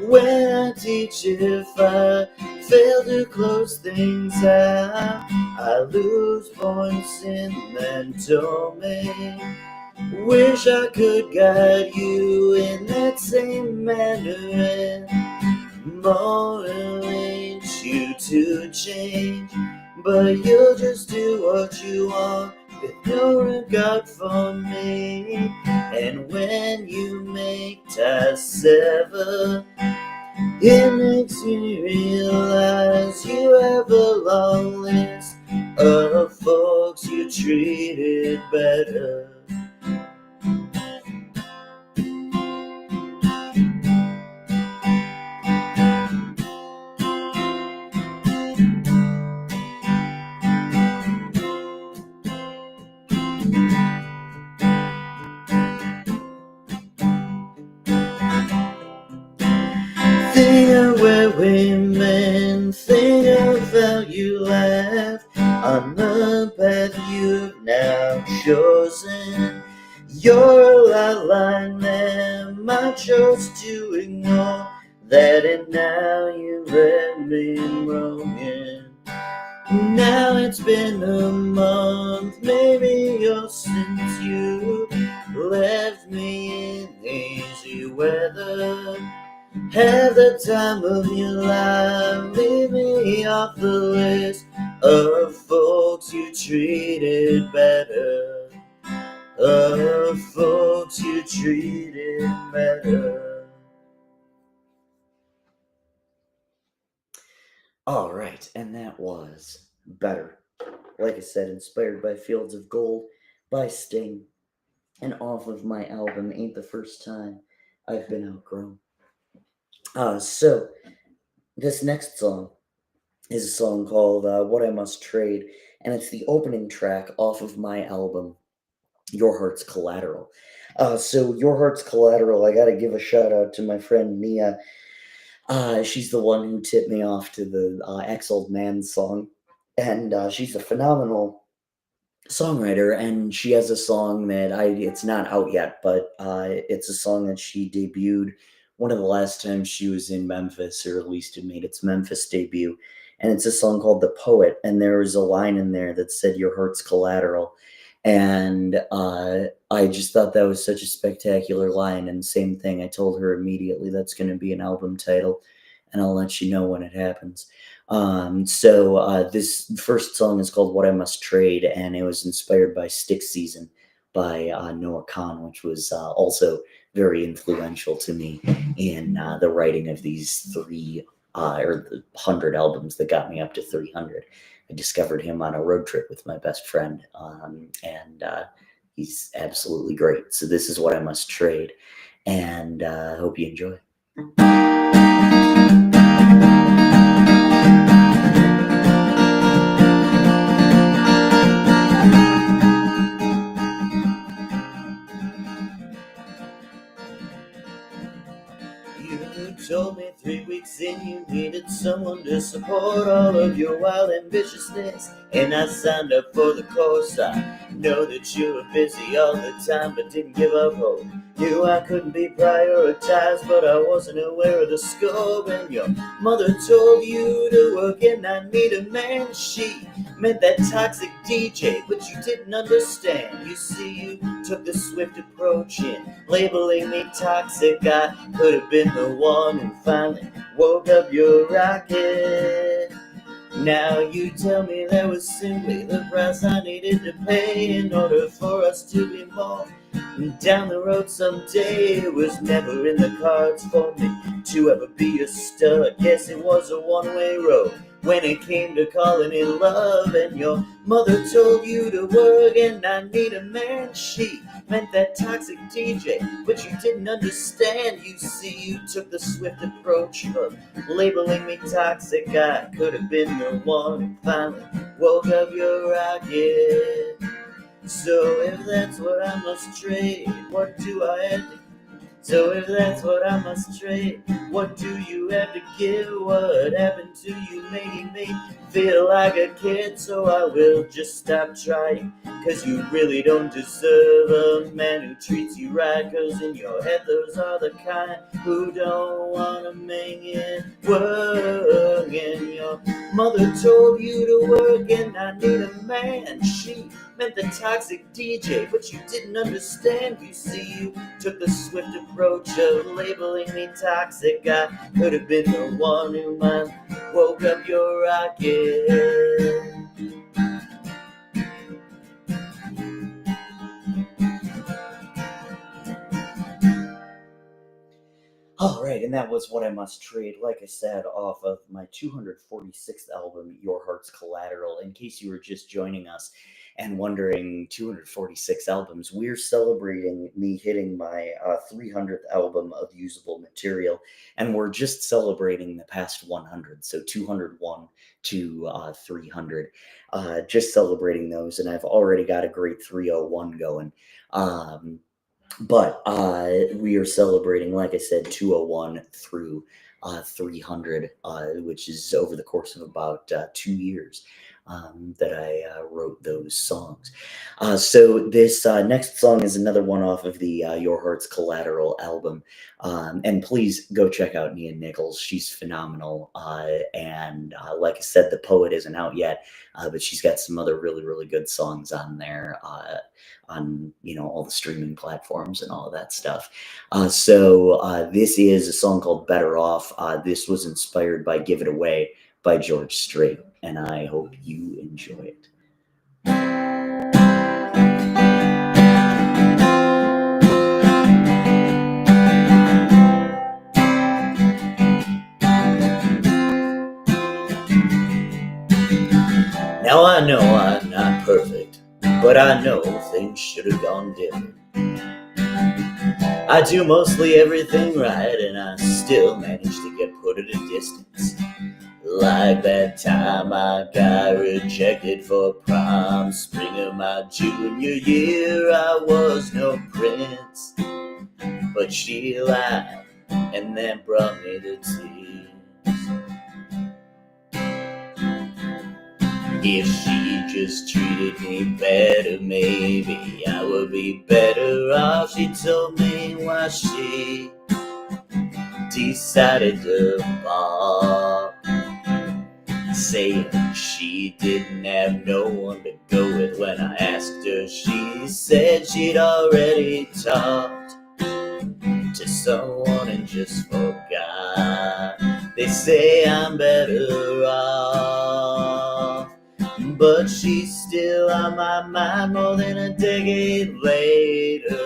When I teach, if I fail to close things out, I lose points in that domain. Wish I could guide you in that same manner and motivate you to change, but you'll just do what you want with no regard for me. And when you make ties sever, it makes me realize you have a long list of folks you treated better. when think about you laugh on the path you've now chosen. You're a lot like them, I chose to ignore that, and now you let me broken. Now it's been a month, maybe or since you left me in easy weather. Have the time of your life, leave me off the list of folks you treated better. Of folks you treated better. All right, and that was Better. Like I said, inspired by Fields of Gold by Sting, and off of my album Ain't the First Time I've Been Outgrown. So this next song is a song called What I Must Trade, and it's the opening track off of my album Your Heart's Collateral. So Your Heart's Collateral, I gotta give a shout out to my friend Mia. She's the one who tipped me off to the Ex-Old Man song, and she's a phenomenal songwriter, and she has a song that it's not out yet, but it's a song that she debuted one of the last times she was in Memphis, or at least it made its Memphis debut, and it's a song called The Poet, and there was a line in there that said your heart's collateral, and I just thought that was such a spectacular line. And same thing, I told her immediately that's going to be an album title, and I'll let you know when it happens. So this first song is called What I Must Trade, and it was inspired by Stick Season by Noah Kahn, which was also very influential to me in the writing of these three or the 100 albums that got me up to 300. I discovered him on a road trip with my best friend, and he's absolutely great. So this is What I Must Trade, and I hope you enjoy. You told me 3 weeks in you needed someone to support all of your wild ambitiousness, and I signed up for the course. I know that you were busy all the time, but didn't give up hope. Knew I couldn't be prioritized, but I wasn't aware of the scope. And your mother told you to work, and I need a man. She meant that toxic DJ, but you didn't understand. You see, you took the swift approach in labeling me toxic. I could have been the one who finally woke up your rocket. Now you tell me that was simply the price I needed to pay in order for us to be more. Down the road someday, it was never in the cards for me to ever be a stud. Guess it was a one-way road when it came to calling in love. And your mother told you to work, and I need a man. She meant that toxic DJ, but you didn't understand. You see, you took the swift approach of labeling me toxic. I could have been the one who finally woke up your rocket. So if that's what I must trade, what do I have to? So if that's what I must trade, what do you have to give? What happened to you making me feel like a kid? So I will just stop trying, 'cause you really don't deserve a man who treats you right. 'Cause in your head those are the kind who don't wanna make it work. And your mother told you to work, and I need a man. She meant the toxic DJ, but you didn't understand. You see, you took the swift approach of labeling me toxic. I could have been the one who might woke up your rocket. All right, and that was What I Must Trade, like I said, off of my 246th album, Your Heart's Collateral. In case you were just joining us and wondering, 246 albums, we're celebrating me hitting my 300th album of usable material, and we're just celebrating the past 100, so 201 to 300, just celebrating those, and I've already got a great 301 going. But we are celebrating, like I said, 201 through 300, which is over the course of about 2 years that I wrote those songs. So this next song is another one off of the Your Heart's Collateral album. And please go check out Nia Nichols. She's phenomenal. And like I said, The Poet isn't out yet, but she's got some other really, really good songs on there, on all the streaming platforms and all of that stuff. So this is a song called Better Off. This was inspired by Give It Away by George Strait, and I hope you enjoy it. Now I know I'm not perfect, but I know things should have gone different. I do mostly everything right, and I still manage to get put at a distance. Like that time I got rejected for prom, spring of my junior year. I was no prince, but she lied, and that brought me to tears. If she just treated me better, maybe I would be better off. She told me why she decided to balk, saying she didn't have no one to go with. When I asked her, she said she'd already talked to someone and just forgot. They say I'm better off, but she's still on my mind more than a decade later.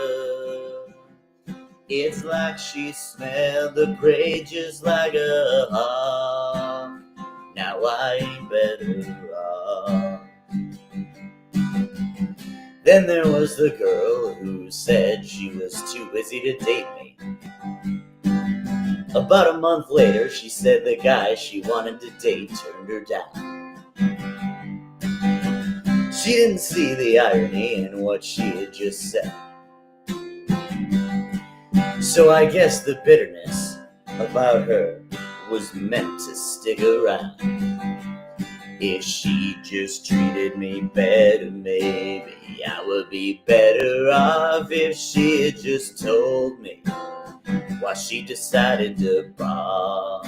It's like she smelled the prey just like a hawk. Now I ain't better off. Then there was the girl who said she was too busy to date me. About a month later, she said the guy she wanted to date turned her down. She didn't see the irony in what she had just said. So I guess the bitterness about her was meant to stick around. If she just treated me better, maybe I would be better off. If she had just told me why she decided to balk,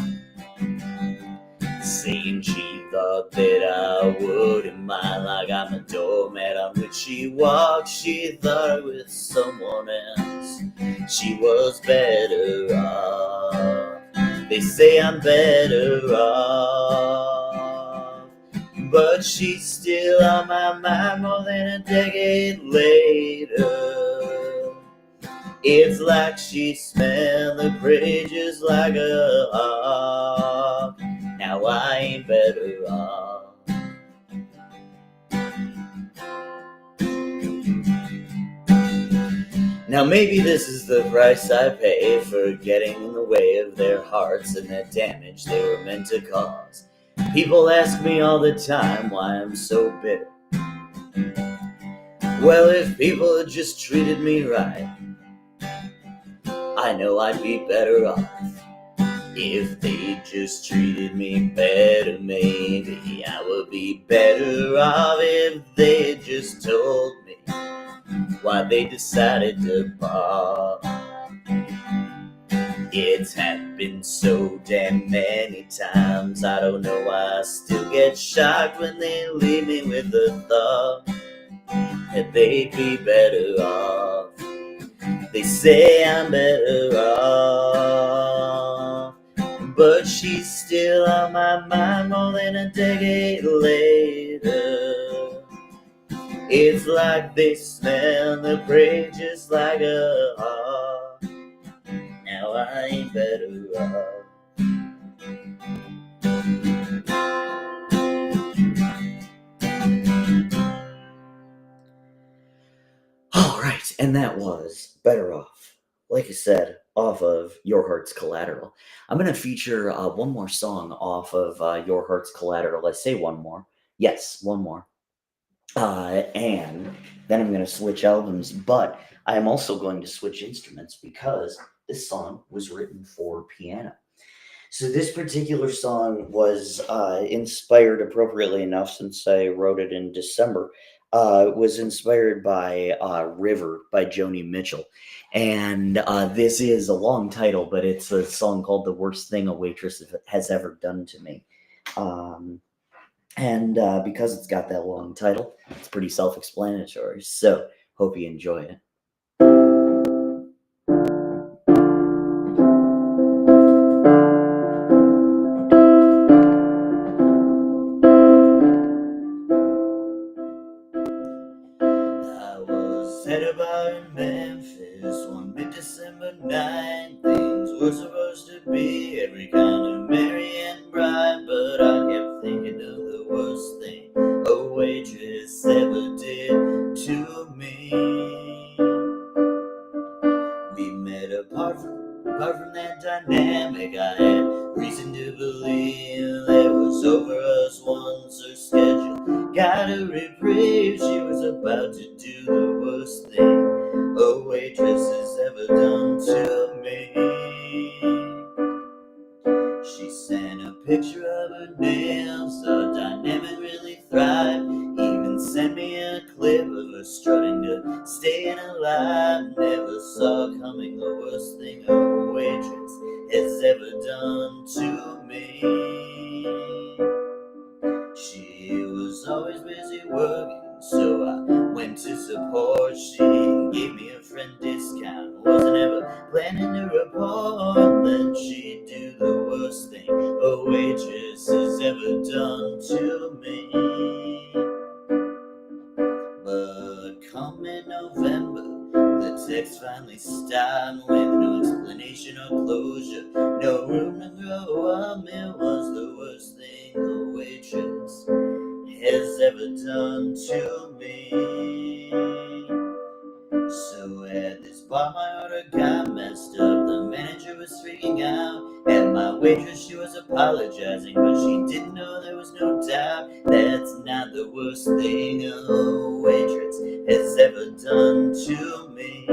saying she thought that I wouldn't mind, like I'm a doormat on which she walks. She thought with someone else she was better off. They say I'm better off, but she's still on my mind more than a decade later. It's like she smelled the prey just like a hawk. Now I ain't better off. Now maybe this is the price I pay for getting in the way of their hearts and the damage they were meant to cause. People ask me all the time why I'm so bitter. Well, if people had just treated me right, I know I'd be better off. If they just treated me better, maybe I would be better off. If they had just told me why they decided to balk. It's happened so damn many times, I don't know why I still get shocked when they leave me with the thought that they'd be better off. They say I'm better off, but she's still on my mind more than a decade later. It's like they smell the prey just like a hawk. Now I ain't better off. Alright, and that was Better Off. Like I said, off of Your Heart's Collateral. I'm going to feature one more song off of Your Heart's Collateral. I say one more. Yes, one more. And then I'm going to switch albums, but I am also going to switch instruments because this song was written for piano. So this particular song was inspired, appropriately enough, since I wrote it in December. Was inspired by "River" by Joni Mitchell, and this is a long title, but it's a song called "The Worst Thing a Waitress Has Ever Done to Me." Um, and because it's got that long title, it's pretty self-explanatory. So hope you enjoy it. I was at a bar in Memphis one mid-December night. Things were supposed to be every kind of merry and bright, but I kept thinking of the worst thing a waitress ever did to me. We met apart from that dynamic. I had reason to believe there was over us once her schedule got a reprieve. She was about to do the worst thing a waitress has ever done to me. She sent a picture of her nails, the dynamic really thrived. Even sent me a clip of her strutting to staying alive. Never saw coming the worst thing a waitress has ever done to me. She was always busy working, so I went to support. She gave me a friend discount, wasn't ever planning to report. Then she'd do the worst thing a waitress has ever done to me. But come in November, the text finally stopped with no explanation or closure, no room to grow up. It was the worst thing a waitress has ever done to me. So at this bar my order got messed up. The manager was freaking out. At my waitress she was apologizing, but she didn't know there was no doubt that's not the worst thing a waitress has ever done to me.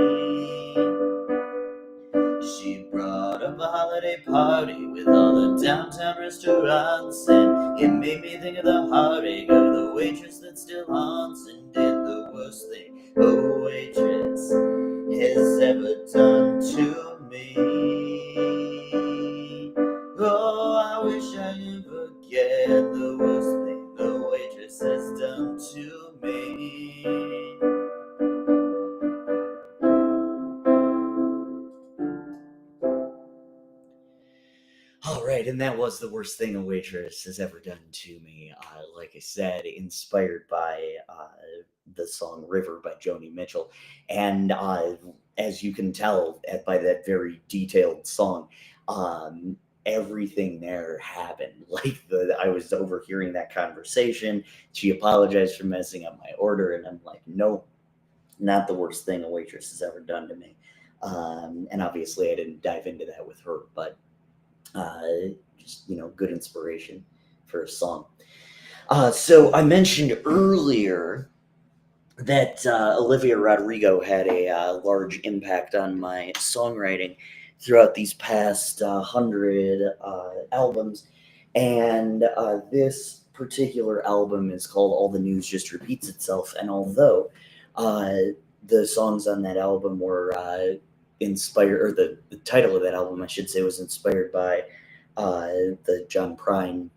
She brought up a holiday party with all the downtown restaurants, and it made me think of the heartache of the waitress that still haunts and did the worst thing a waitress has ever done to me. Oh, I wish I could forget the worst thing a waitress has done to me. All right, and that was the worst thing a waitress has ever done to me. Like I said, inspired by the song "River" by Joni Mitchell, and as you can tell by that very detailed song, um, everything there happened. Like I was overhearing that conversation. She apologized for messing up my order, and I'm like, no, not the worst thing a waitress has ever done to me. And obviously, I didn't dive into that with her, but uh, just good inspiration for a song. So I mentioned earlier that Olivia Rodrigo had a large impact on my songwriting throughout these past 100 albums, and this particular album is called "All the News Just Repeats Itself." And although uh, the songs on that album were inspired, or the title of that album, I should say, was inspired by the John Prine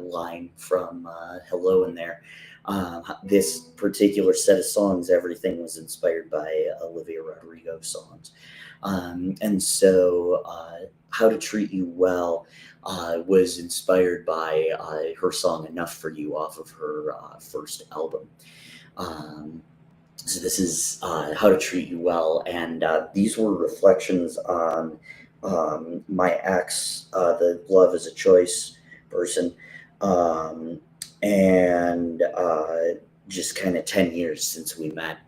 line from Hello in there. This particular set of songs, everything was inspired by Olivia Rodrigo songs. And so How to Treat You Well was inspired by her song Enough for You off of her first album. So this is How to Treat You Well, and these were reflections on my ex, the Love is a Choice person, and just kind of 10 years since we met,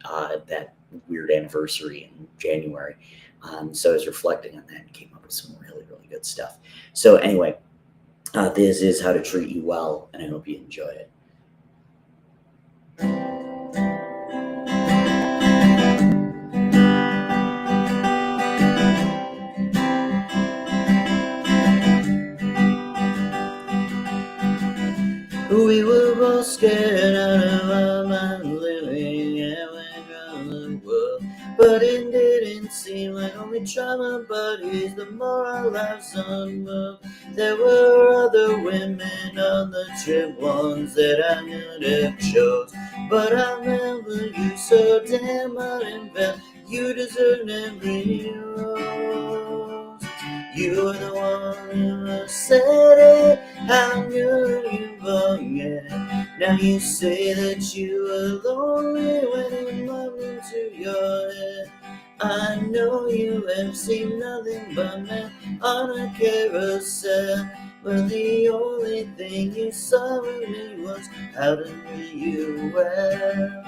that weird anniversary in January. So I was reflecting on that and came up with some really, really good stuff. So anyway, this is How to Treat You Well, and I hope you enjoy it. We were both scared out of our minds, living around the world. But it didn't seem like only trauma buddies, the more our lives unmoved. There were other women on the trip, ones that I could have chose. But I remember you so damn hard and felt you deserved every rose. You were the one who said it, how could you forget? Now you say that you were lonely when it bumped into your head. I know you have seen nothing but men on a carousel, but the only thing you saw of me was how to treat you well.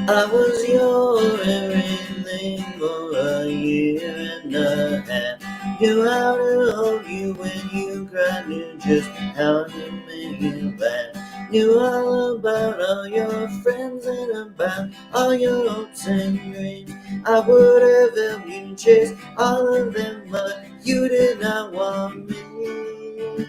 I was your everything for a year and a half. Knew how to hold you when you cried, knew just how to make you laugh. Knew all about all your friends and about all your hopes and dreams. I would have helped you chase all of them, but you did not want me.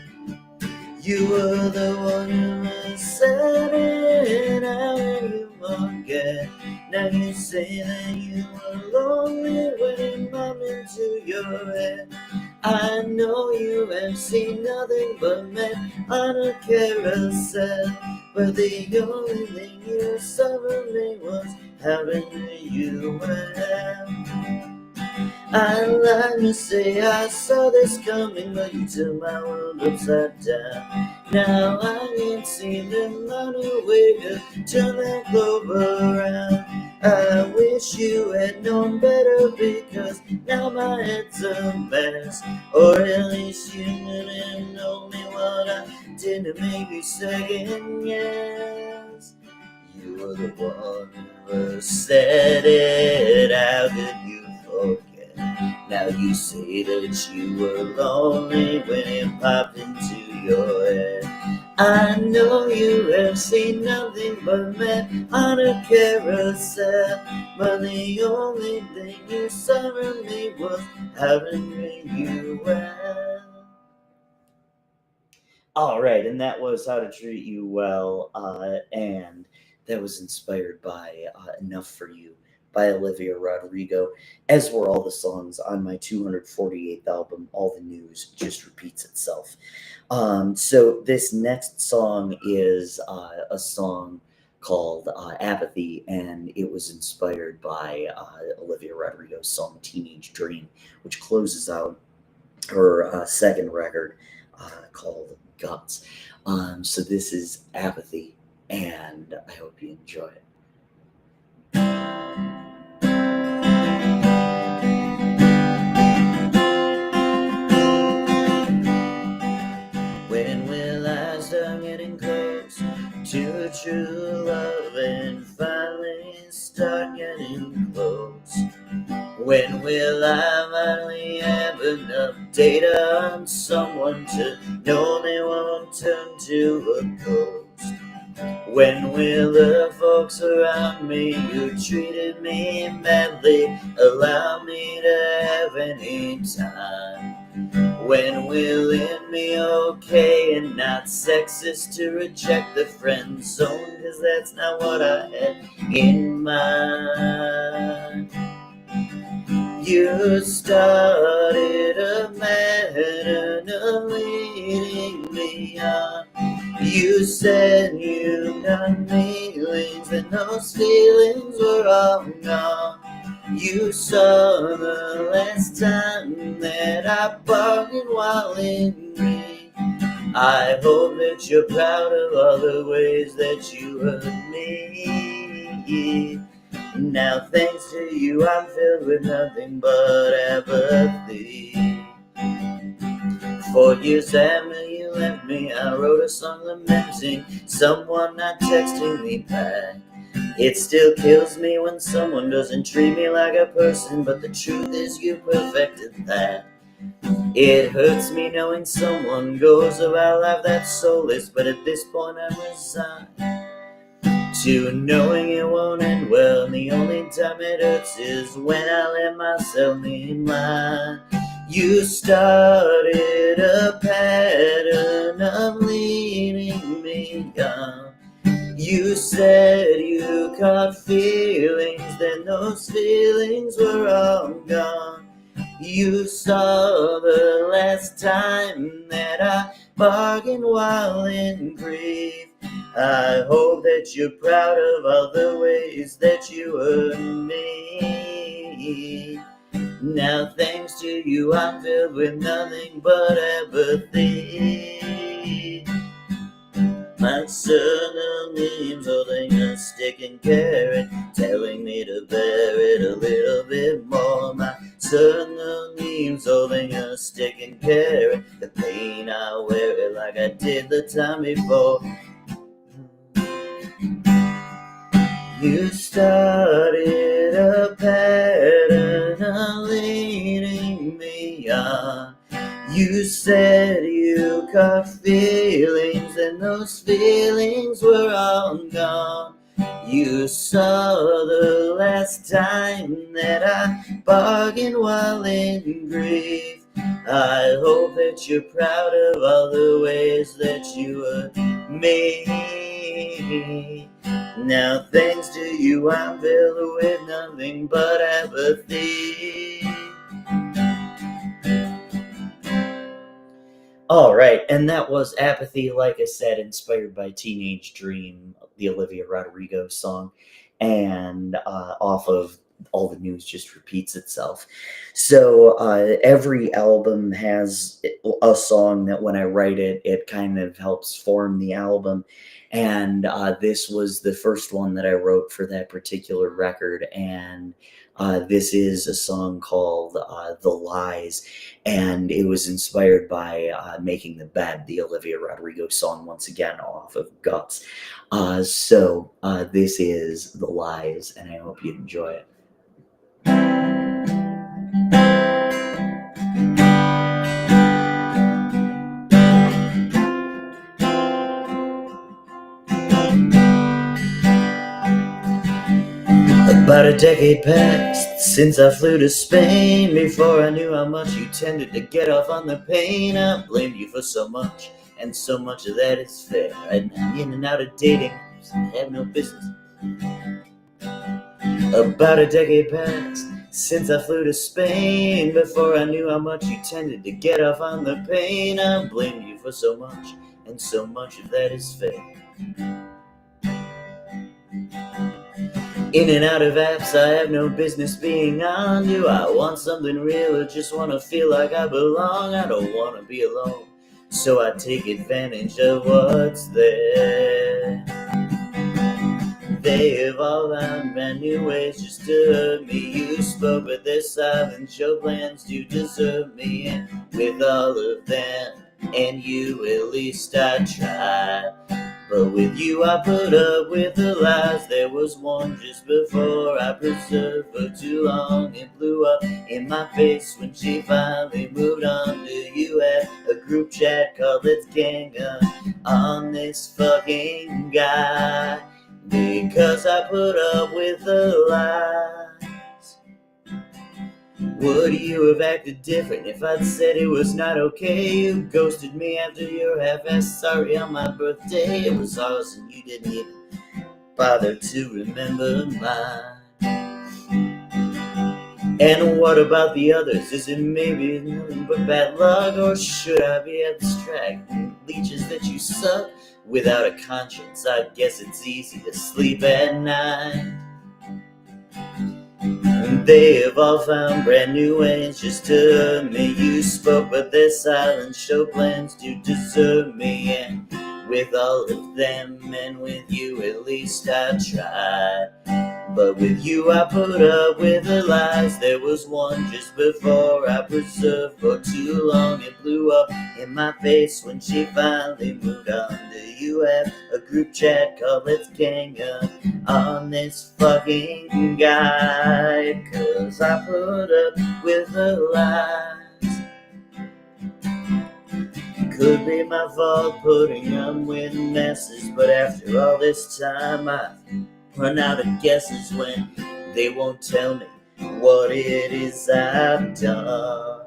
You were the one who said it, how can you forget? Now you say that you were lonely when it bumped into your head. I know you have seen nothing but men on a carousel, but the only thing you saw from me was how to treat you well. I like to say I saw this coming, but you turned my world upside down. Now I can't seem to find a way to turn that globe around. I wish you had known better, because now my head's a mess. Or at least you didn't know me what I did to make me second guess. You were the one who said it, how could you forget? Now you say that you were lonely when it popped into your head. I know you have seen nothing but men on a carousel, but the only thing you saw from me was how to treat you well. All right, and that was How to Treat You Well, and that was inspired by Enough for You by Olivia Rodrigo, as were all the songs on my 248th album, All the News Just Repeats Itself. So this next song is a song called Apathy, and it was inspired by Olivia Rodrigo's song Teenage Dream, which closes out her second record called Guts. So this is Apathy, and I hope you enjoy it. When will I start getting close to true love and finally start getting close? When will I finally have enough data on someone to know they won't turn to a ghost? When will the folks around me who treated me badly allow me to have any time? When will it be okay and not sexist to reject the friend zone? 'Cause that's not what I had in mind. You started a pattern of leading me on. You said you got feelings, and those feelings were all gone. You saw the last time that I bargained while in green. I hope that you're proud of all the ways that you hurt me. Now thanks to you I'm filled with nothing but apathy. 4 years after you left me, I wrote a song lamenting someone not texting me back. It still kills me when someone doesn't treat me like a person, but the truth is you perfected that. It hurts me knowing someone goes about life that's soulless, but at this point I'm resigned to knowing it won't end well. And the only time it hurts is when I let myself be blind. You started a pattern of leading me on. You said you caught feelings, then those feelings were all gone. You saw the last time that I bargained while in grief. I hope that you're proud of all the ways that you hurt me. Now thanks to you I'm filled with nothing but apathy. My circle memes holding a stick and carrot, telling me to bear it a little bit more. My circle memes holding a stick and carrot, the pain I wear it like I did the time before. You started a pattern of leading me on. You said you caught feelings, and those feelings were all gone. You saw the last time that I bargained while in grief. I hope that you're proud of all the ways that you hurt me. Now thanks to you I'm filled with nothing but apathy. All right, and that was Apathy, like I said, inspired by Teenage Dream, the Olivia Rodrigo song, and off of All the News Just Repeats Itself. So every album has a song that when I write it, it kind of helps form the album. And this was the first one that I wrote for that particular record. And this is a song called The Lies. And it was inspired by Making the Bed, the Olivia Rodrigo song, once again off of Guts. So this is The Lies, and I hope you enjoy it. About a decade passed since I flew to Spain. Before I knew how much you tended to get off on the pain, I blamed you for so much, and so much of that is fair. I'd been in and out of dating, had no business. About a decade passed since I flew to Spain. Before I knew how much you tended to get off on the pain, I blamed you for so much, and so much of that is fair. In and out of apps I have no business being on. Do I want something real or just want to feel like I belong? I don't want to be alone, so I take advantage of what's there. They have all found brand new ways just to hurt me. You spoke but their silence showed plans to deserve me. And with all of them and you at least I tried. But with you I put up with the lies. There was one just before I preserved for too long. It blew up in my face when she finally moved on. Do you have a group chat called Let's Gang Up on this fucking guy? Because I put up with the lies. Would you have acted different if I'd said it was not okay? You ghosted me after your half-assed sorry on my birthday. It was ours and you didn't even bother to remember mine. And what about the others? Is it maybe nothing but bad luck? Or should I be abstract? Leeches that you suck without a conscience, I guess it's easy to sleep at night. They have all found brand new ways just to hurt me. You spoke but their silence showed plans to deserve me. And with all of them and with you at least I tried. But with you I put up with the lies. There was one just before I preserved for too long. It blew up in my face when she finally moved on. Do you have a group chat called Let's Gang Up on this fucking guy? 'Cause I put up with the lies. Could be my fault putting up with messes, but after all this time I've run out of guesses when they won't tell me what it is I've done.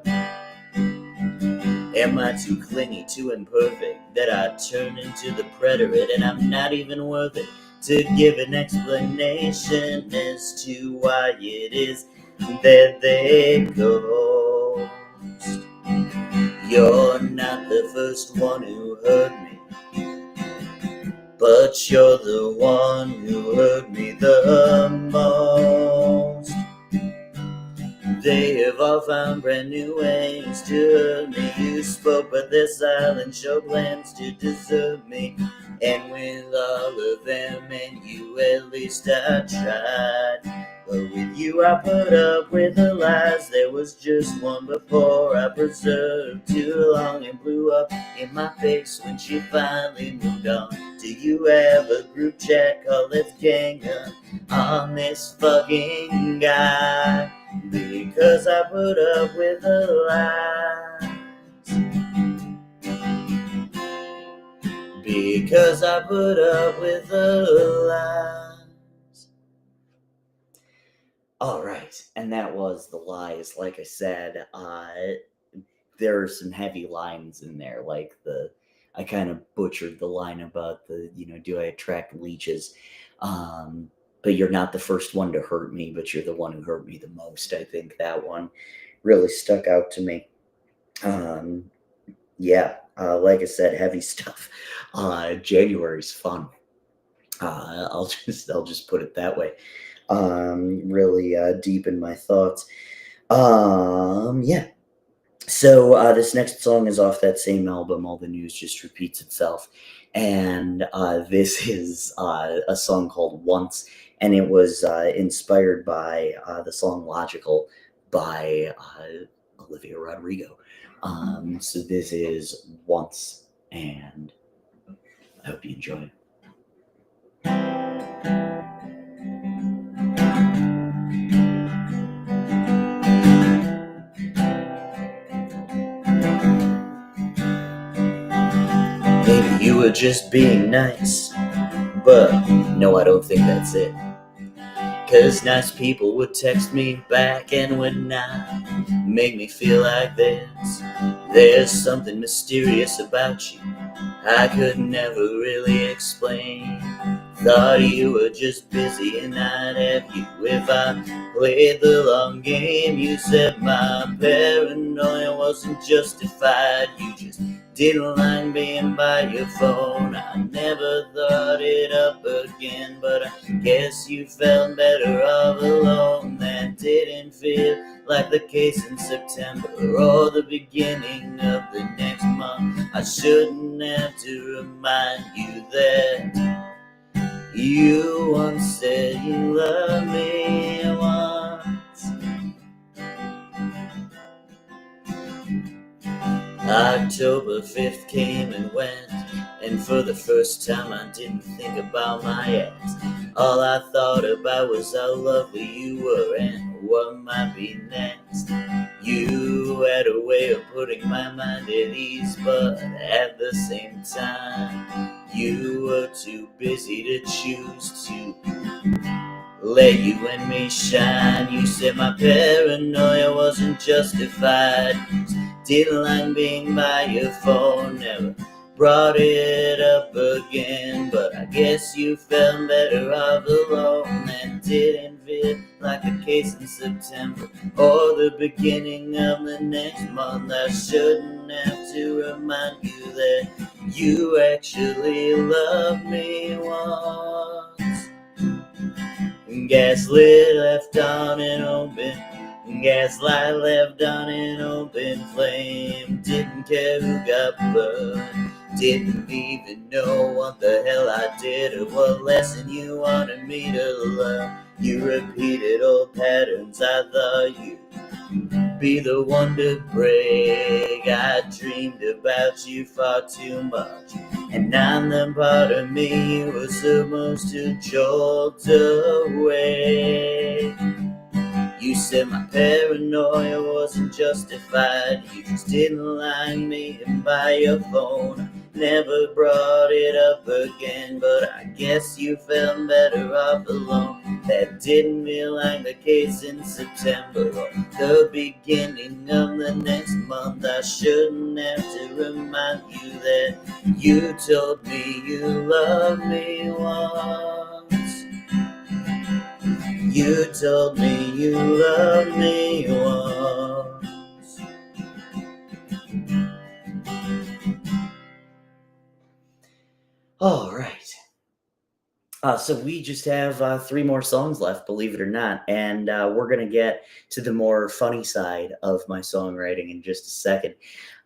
Am I too clingy, too imperfect, that I turn into the preterite and I'm not even worth it to give an explanation as to why it is that they ghost? You're not the first one who hurt me, but you're the one who hurt me the most. They have all found brand new ways to hurt me. You spoke, but their silence showed plans to desert me. And with all of them and you, at least I tried. But with you I put up with the lies. There was just one before I preserved too long and blew up in my face when she finally moved on. Do you have a group chat called Let's Gang Up on this fucking guy? Because I put up with the lies. Because I put up with the lies. Alright, and that was The Lies. Like I said, there are some heavy lines in there, like I kind of butchered the line about do I attract leeches? But you're not the first one to hurt me, but you're the one who hurt me the most. I think that one really stuck out to me. Like I said, heavy stuff. January's fun. I'll just put it that way. Really deep in my thoughts. Yeah. So this next song is off that same album, All the News Just Repeats Itself. And this is a song called Once, and it was inspired by the song Logical by Olivia Rodrigo. So this is Once, and I hope you enjoy it. Maybe you were just being nice, but no, I don't think that's it. 'Cause nice people would text me back and would not make me feel like there's something mysterious about you I could never really explain. Thought you were just busy and I'd have you if I played the long game. You said my paranoia wasn't justified. You just didn't like being by your phone. I never thought it up again, but I guess you felt better off alone. That didn't feel like the case in September or the beginning of the next month. I shouldn't have to remind you that you once said you loved me once. October 5th came and went, and for the first time I didn't think about my ex. All I thought about was how lovely you were and what might be next. You had a way of putting my mind at ease, but at the same time you were too busy to choose to let you and me shine. You said my paranoia wasn't justified. Didn't like being by your phone, never brought it up again. But I guess you felt better off alone. That didn't feel like the case in September or the beginning of the next month. I shouldn't have to remind you that you actually loved me once. Gaslit left on an open, gaslight left on an open flame. Didn't care who got burned, didn't even know what the hell I did or what lesson you wanted me to learn. You repeated old patterns I thought you'd be the one to break. I dreamed about you far too much, and I'm the part of me you were supposed to jolt away. You said my paranoia wasn't justified. You just didn't like me and by your phone. Never brought it up again, but I guess you felt better off alone. That didn't feel like the case in September or the beginning of the next month. I shouldn't have to remind you that you told me you loved me once. You told me you loved me once. All right. So we just have 3 more songs left, believe it or not, and we're gonna get to the more funny side of my songwriting in just a second.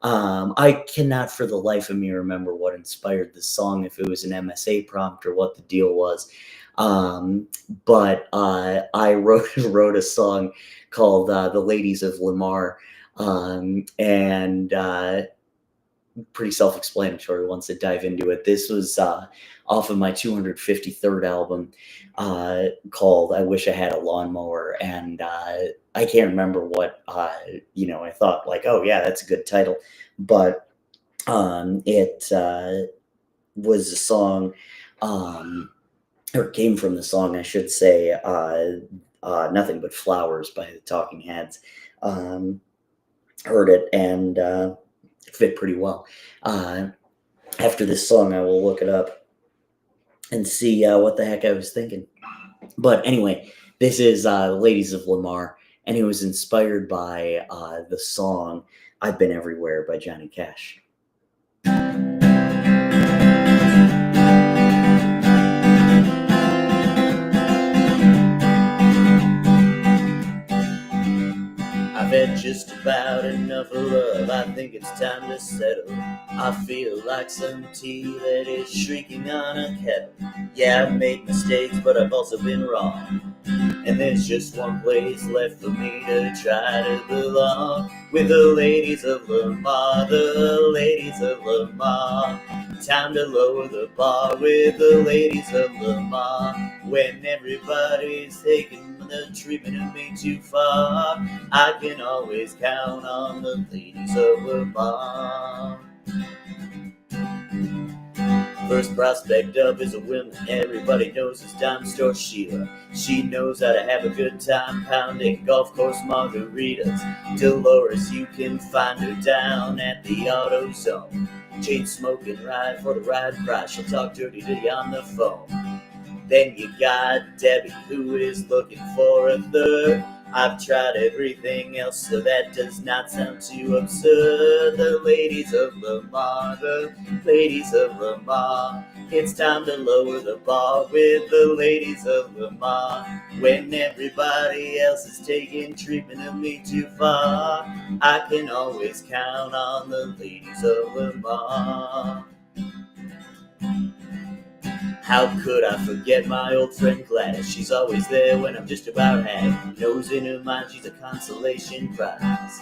I cannot, for the life of me, remember what inspired the song, if it was an MSA prompt or what the deal was. Um, but I wrote wrote a song called "The Ladies of Lamar," and pretty self-explanatory once I dive into it. This was off of my 253rd album called "I Wish I Had a Lawnmower," and I can't remember what I thought like, oh yeah, that's a good title, but it was a song, um, or it came from the song, I should say, "Nothing But Flowers" by the Talking Heads. Um, Heard it and it fit pretty well. Uh, After this song, I will look it up and see what the heck I was thinking. But anyway, this is "The Ladies of Lamar," and it was inspired by the song "I've Been Everywhere" by Johnny Cash. I've had just about enough of love. I think it's time to settle. I feel like some tea that is shrieking on a kettle. Yeah, I've made mistakes, but I've also been wrong. And there's just one place left for me to try to belong. With the ladies of Lamar, the ladies of Lamar. Time to lower the bar with the ladies of Lamar. When everybody's taking the treatment of me too far, I can always count on the ladies of Lamar. First prospect up is a woman everybody knows is Dime Store Sheila. She knows how to have a good time pounding golf course margaritas. Dolores, you can find her down at the Auto Zone. Chain smoking, ride for the ride price. She'll talk dirty to you on the phone. Then you got Debbie, who is looking for a third. I've tried everything else, so that does not sound too absurd. The ladies of Lamar, the ladies of Lamar. It's time to lower the bar with the ladies of Lamar. When everybody else is taking treatment of me too far, I can always count on the ladies of Lamar. How could I forget my old friend Gladys? She's always there when I'm just about had. Knows in her mind she's a consolation prize.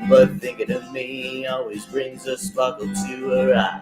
But thinking of me always brings a sparkle to her eye.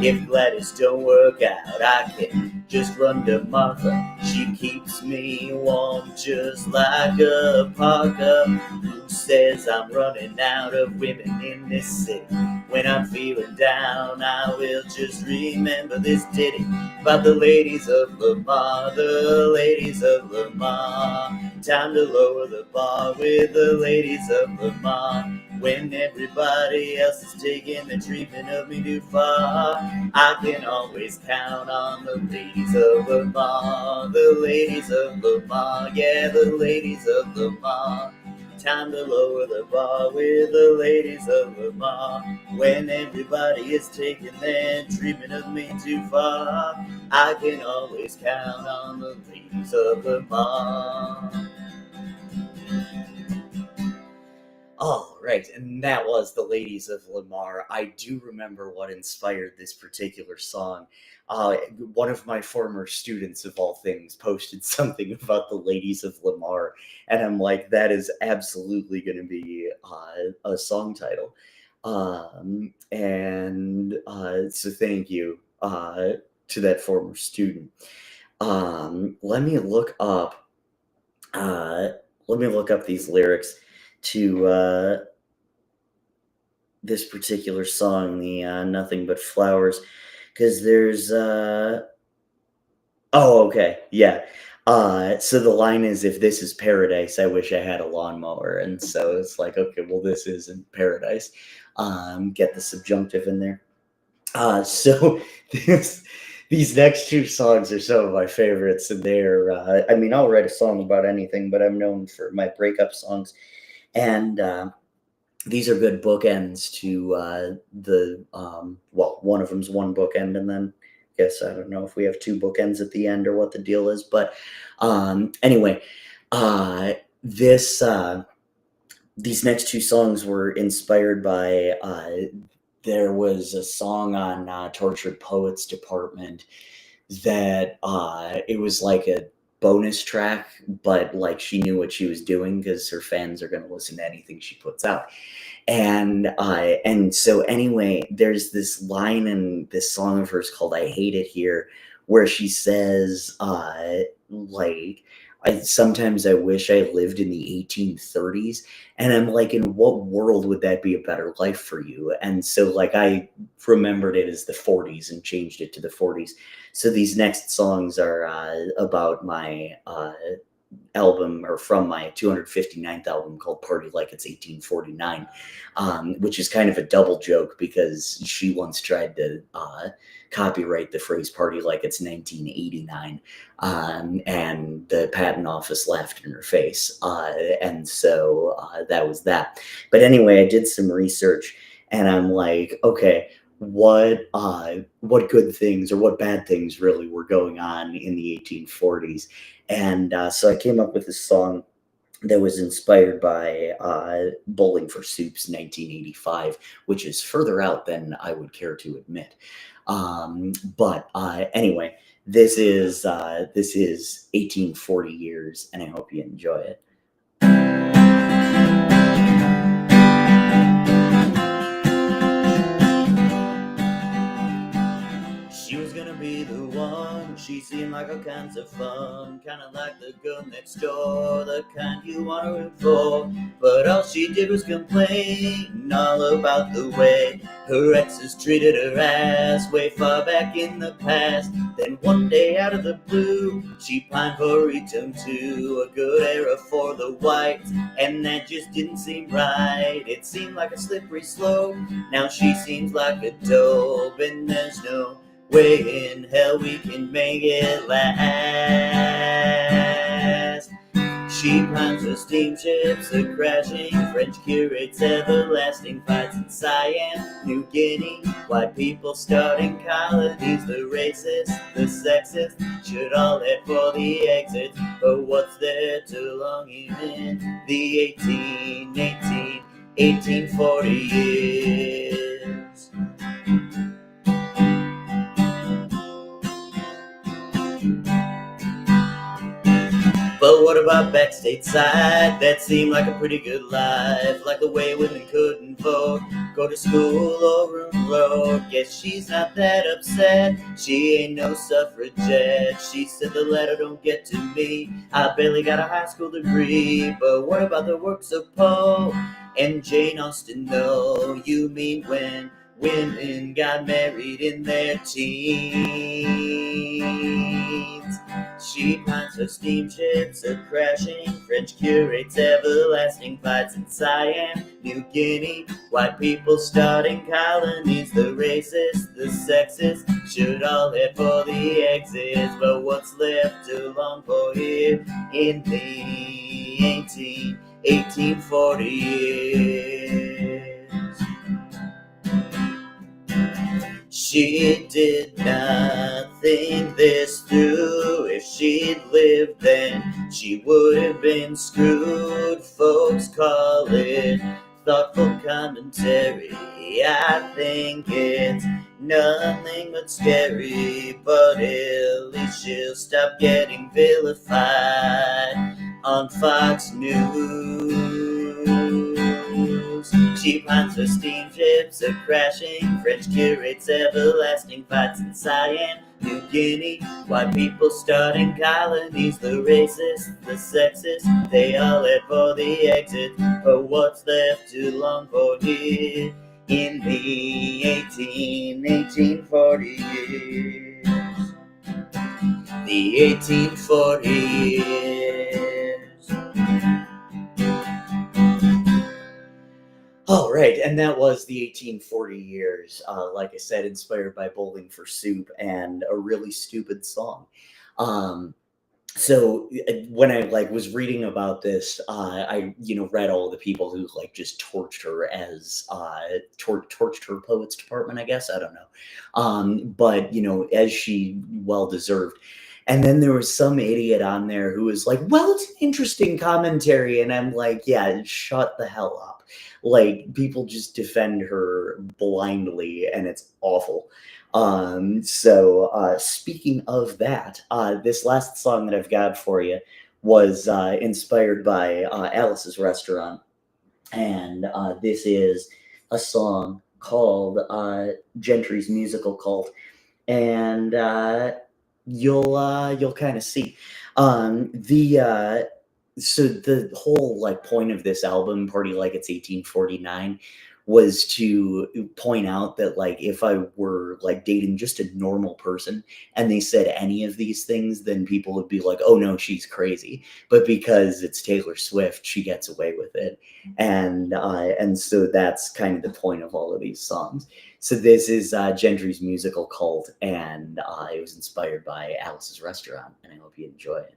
If Gladys don't work out, I can just run to Martha. She keeps me warm just like a parka. Who says I'm running out of women in this city? When I'm feeling down, I will just remember this ditty about the ladies of Lamar, the ladies of Lamar. Time to lower the bar with the ladies of Lamar. When everybody else is taking the treatment of me too far, I can always count on the ladies of Lamar, the ladies of Lamar, yeah, the ladies of Lamar. Time to lower the bar with the ladies of Lamar. When everybody is taking their treatment of me too far, I can always count on the ladies of Lamar. All right, and that was the Ladies of Lamar. I do remember what inspired this particular song. One of my former students, of all things, posted something about the Ladies of Lamar, and I'm like, that is absolutely going to be a song title. So thank you to that former student. Let me look up. Let me look up these lyrics to this particular song, the "Nothing But Flowers," because there's oh, okay, yeah. So the line is, "If this is paradise, I wish I had a lawnmower." And so it's like, okay, well, this isn't paradise. Get the subjunctive in there. So this, these next two songs are some of my favorites, and they're, I mean, I'll write a song about anything, but I'm known for my breakup songs. And these are good bookends to well, one of them's one bookend, and then I guess I don't know if we have two bookends at the end or what the deal is, but anyway, uh, this these next two songs were inspired by there was a song on Tortured Poets Department that it was like a bonus track, but like she knew what she was doing because her fans are going to listen to anything she puts out. And so anyway, there's this line in this song of hers called "I Hate It Here," where she says, like, sometimes I wish I lived in the 1830s. And I'm like, in what world would that be a better life for you? And so, like, I remembered it as the 40s and changed it to the 40s. So these next songs are about my album, or from my 259th album, called Party Like It's 1849, which is kind of a double joke because she once tried to copyright the phrase "party like it's 1989," and the patent office laughed in her face. And so that was that. But anyway, I did some research, and I'm like, okay, what good things or what bad things really were going on in the 1840s? And so I came up with this song that was inspired by Bowling for Soup's 1985, which is further out than I would care to admit. But anyway, this is 1840 years, and I hope you enjoy it. She was gonna be the one, she seemed like all kinds of fun, kinda like the girl next door, the kind you wanna root for. But all she did was complain all about the way her exes treated her ass way far back in the past. Then one day out of the blue, she pined for a return to a good era for the whites, and that just didn't seem right. It seemed like a slippery slope. Now she seems like a dope, and there's no way in hell we can make it last. She pines for steamships, the crashing French curates, everlasting fights in Siam, New Guinea, white people starting colonies, the racist, the sexist, should all head for the exit. But what's there to long in the 1840 years? But what about back stateside? That seemed like a pretty good life, like the way women couldn't vote, go to school or road. Guess she's not that upset, she ain't no suffragette. She said the letter don't get to me, I barely got a high school degree. But what about the works of Poe and Jane Austen? No, you mean when women got married in their teens? She pines for steamships, a crashing French curates, everlasting fights in Siam, New Guinea, white people starting colonies, the racist, the sexist, should all head for the exits. But what's left to long for here in the 1840 years? She did not think this through. If she'd lived then, she would have been screwed. Folks call it thoughtful commentary. I think it's nothing but scary, but at least she'll stop getting vilified on Fox News. She pines for steamships, a crashing French curates, everlasting fights in Siam, New Guinea, white people starting colonies, the racist, the sexist, they all head for the exit. But what's left to long for here in the 1840 years? the 1840 years. All right, and that was the 1840 years. Like I said, inspired by Bowling for Soup and a really stupid song. So when I was reading about this, I read all the people who just torched her as torched her poets department. I guess I don't know, but as she well deserved. And then there was some idiot on there who was like, "Well, it's an interesting commentary," and I'm like, "Yeah, shut the hell up." Like, people just defend her blindly, and it's awful. So speaking of that, this last song that I've got for you was inspired by Alice's Restaurant. And this is a song called Gentry's Musical Cult. And you'll kind of see. So the whole point of this album, Party Like It's 1849, was to point out that if I were dating just a normal person and they said any of these things, then people would be like, "Oh no, she's crazy." But because it's Taylor Swift, she gets away with it, and so that's kind of the point of all of these songs. So this is Gentry's Musical Cult, and it was inspired by Alice's Restaurant, and I hope you enjoy it.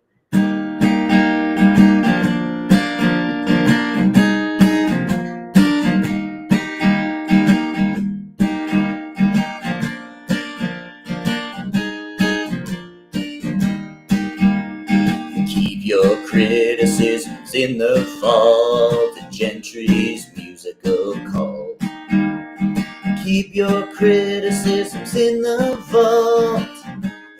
Keep your criticisms in the vault at Gentry's Musical Cult. Keep your criticisms in the vault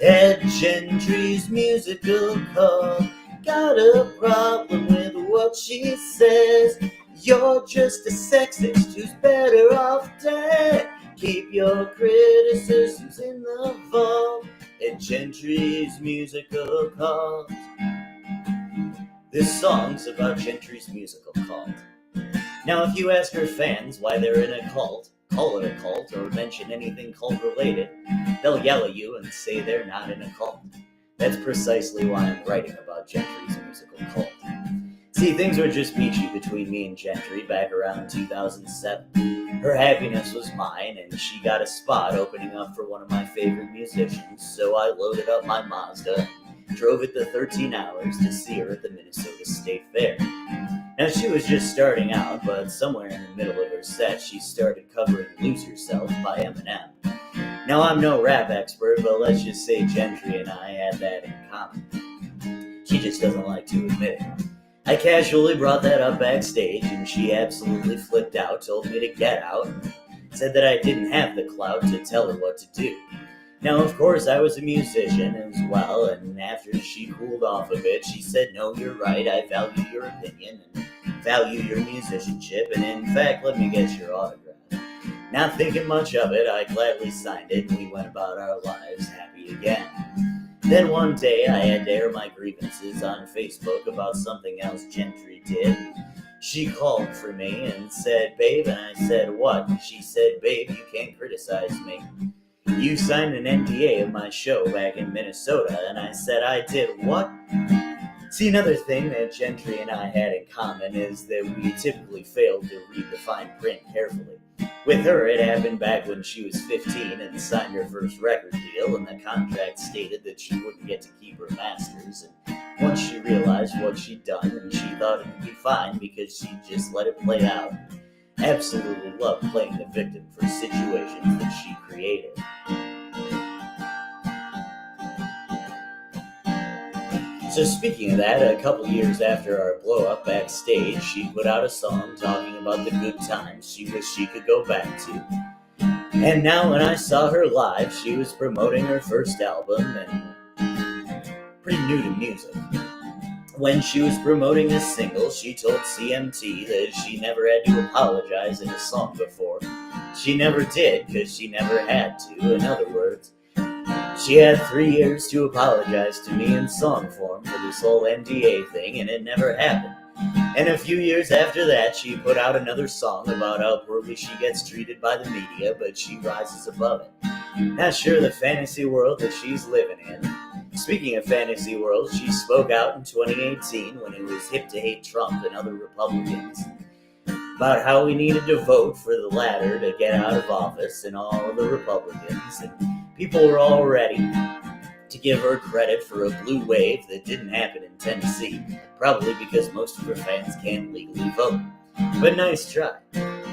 at Gentry's Musical Cult. Got a problem with what she says? You're just a sexist who's better off dead. Keep your criticisms in the vault at Gentry's Musical Cult. This song's about Gentry's Musical Cult. Now, if you ask her fans why they're in a cult, call it a cult, or mention anything cult-related, they'll yell at you and say they're not in a cult. That's precisely why I'm writing about Gentry's Musical Cult. See, things were just peachy between me and Gentry back around 2007. Her happiness was mine, and she got a spot opening up for one of my favorite musicians, so I loaded up my Mazda and drove it the 13 hours to see her at the Minnesota State Fair. Now, she was just starting out, but somewhere in the middle of her set, she started covering Lose Yourself by Eminem. Now, I'm no rap expert, but let's just say Gentry and I had that in common. She just doesn't like to admit it. I casually brought that up backstage, and she absolutely flipped out, told me to get out, and said that I didn't have the clout to tell her what to do. Now, of course, I was a musician as well, and after she cooled off a bit, she said, "No, you're right, I value your opinion, and value your musicianship, and in fact, let me get your autograph." Not thinking much of it, I gladly signed it, and we went about our lives happy again. Then one day, I had to air my grievances on Facebook about something else Gentry did. She called for me and said, "Babe," and I said, "What?" She said, "Babe, you can't criticize me. You signed an NDA of my show back in Minnesota," and I said, "I did what?" See, another thing that Gentry and I had in common is that we typically failed to read the fine print carefully. With her, it happened back when she was 15 and signed her first record deal, and the contract stated that she wouldn't get to keep her masters. And once she realized what she'd done, and she thought it would be fine because she just let it play out. Absolutely loved playing the victim for situations that she created. So speaking of that, a couple years after our blow-up backstage, she put out a song talking about the good times she wished she could go back to. And now when I saw her live, she was promoting her first album and pretty new to music. When she was promoting a single, she told CMT that she never had to apologize in a song before. She never did, because she never had to. In other words, she had 3 years to apologize to me in song form for this whole NDA thing, and it never happened. And a few years after that, she put out another song about how poorly she gets treated by the media, but she rises above it. Not sure the fantasy world that she's living in. Speaking of fantasy worlds, she spoke out in 2018 when it was hip to hate Trump and other Republicans about how we needed to vote for the latter to get out of office and all of the Republicans, and people were all ready to give her credit for a blue wave that didn't happen in Tennessee, probably because most of her fans can't legally vote. But nice try.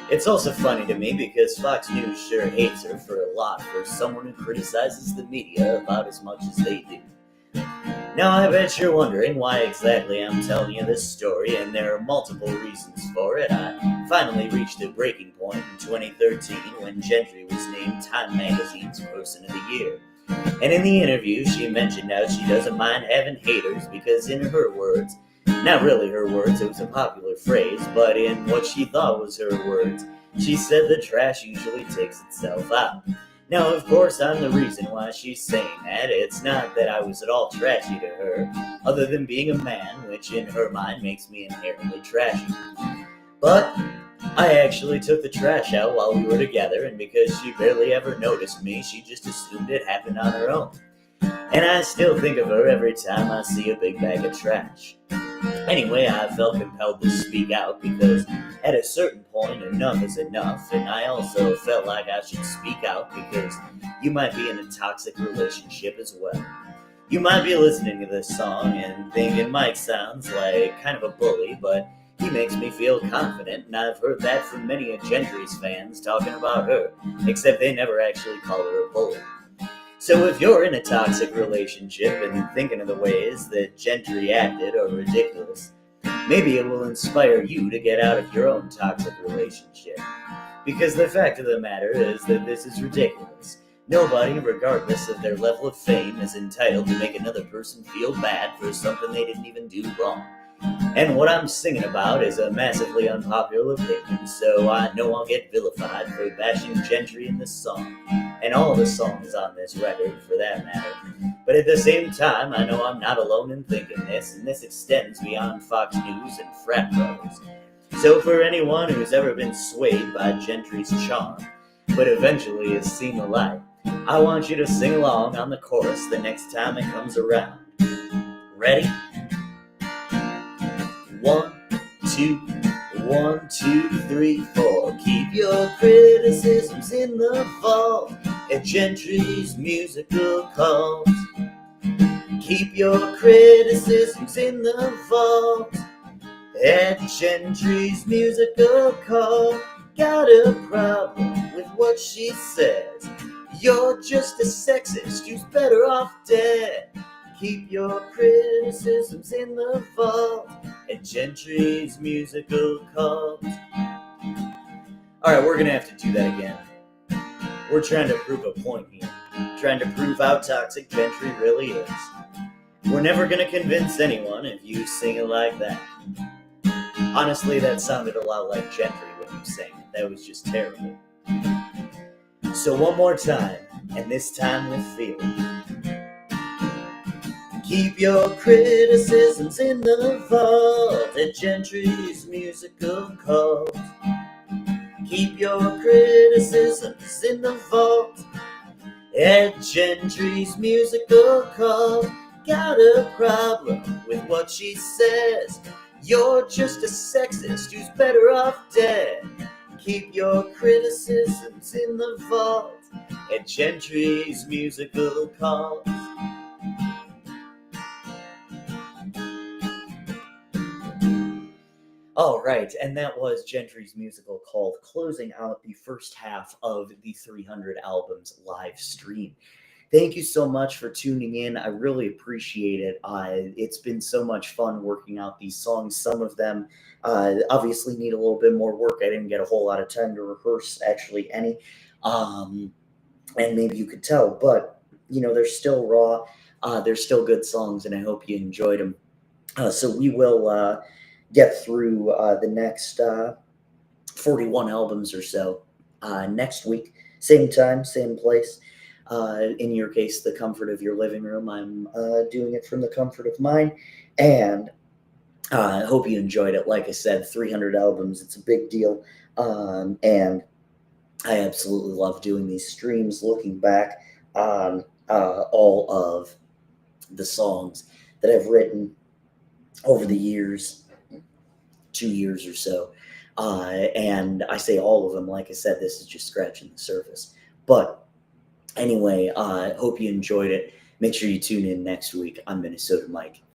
It's also funny to me because Fox News sure hates her for a lot for someone who criticizes the media about as much as they do. Now I bet you're wondering why exactly I'm telling you this story, and there are multiple reasons for it. I finally reached a breaking point in 2013 when Gentry was named Time Magazine's Person of the Year. And in the interview, she mentioned how she doesn't mind having haters because in her words, not really her words, it was a popular phrase, but in what she thought was her words, she said the trash usually takes itself out. Now, of course, I'm the reason why she's saying that. It's not that I was at all trashy to her, other than being a man, which in her mind makes me inherently trashy. But I actually took the trash out while we were together, and because she barely ever noticed me, she just assumed it happened on her own. And I still think of her every time I see a big bag of trash. Anyway, I felt compelled to speak out because at a certain point, enough is enough, and I also felt like I should speak out because you might be in a toxic relationship as well. You might be listening to this song and thinking Mike sounds like kind of a bully, but he makes me feel confident, and I've heard that from many of Gentry's fans talking about her, except they never actually call her a bully. So if you're in a toxic relationship and thinking of the ways that Gentry acted are ridiculous, maybe it will inspire you to get out of your own toxic relationship. Because the fact of the matter is that this is ridiculous. Nobody, regardless of their level of fame, is entitled to make another person feel bad for something they didn't even do wrong. And what I'm singing about is a massively unpopular opinion, so I know I'll get vilified for bashing Gentry in this song, and all the songs on this record for that matter. But at the same time, I know I'm not alone in thinking this, and this extends beyond Fox News and frat brothers. So for anyone who's ever been swayed by Gentry's charm, but eventually has seen the light, I want you to sing along on the chorus the next time it comes around. Ready? 1, 2, 1, 2, 3, 4. Keep your criticisms in the vault at Gentry's musical calls. Keep your criticisms in the vault at Gentry's musical call. Got a problem with what she says? You're just a sexist who's better off dead. Keep your criticisms in the vault at Gentry's musical calls. Alright, we're gonna have to do that again. We're trying to prove a point here. Trying to prove how toxic Gentry really is. We're never gonna convince anyone if you sing it like that. Honestly, that sounded a lot like Gentry when you sang it. That was just terrible. So one more time, and this time with feeling. Keep your criticisms in the vault at Gentry's musical calls. Keep your criticisms in the vault at Gentry's musical call. Got a problem with what she says? You're just a sexist who's better off dead. Keep your criticisms in the vault at Gentry's musical calls. All right, and that was Gentry's musical called, closing out the first half of the 300 Albums live stream. Thank you so much for tuning in. I really appreciate it. It's been so much fun working out these songs. Some of them obviously need a little bit more work. I didn't get a whole lot of time to rehearse actually any, and maybe you could tell, but you know, they're still raw. They're still good songs, and I hope you enjoyed them. So we will get through the next 41 albums or so next week. Same time, same place. In your case, the comfort of your living room. I'm doing it from the comfort of mine. And I hope you enjoyed it. Like I said, 300 albums. It's a big deal. And I absolutely love doing these streams, looking back on all of the songs that I've written over the years, 2 years or so. And I say all of them. Like I said, this is just scratching the surface. But anyway, hope you enjoyed it. Make sure you tune in next week on Minnesota Mike.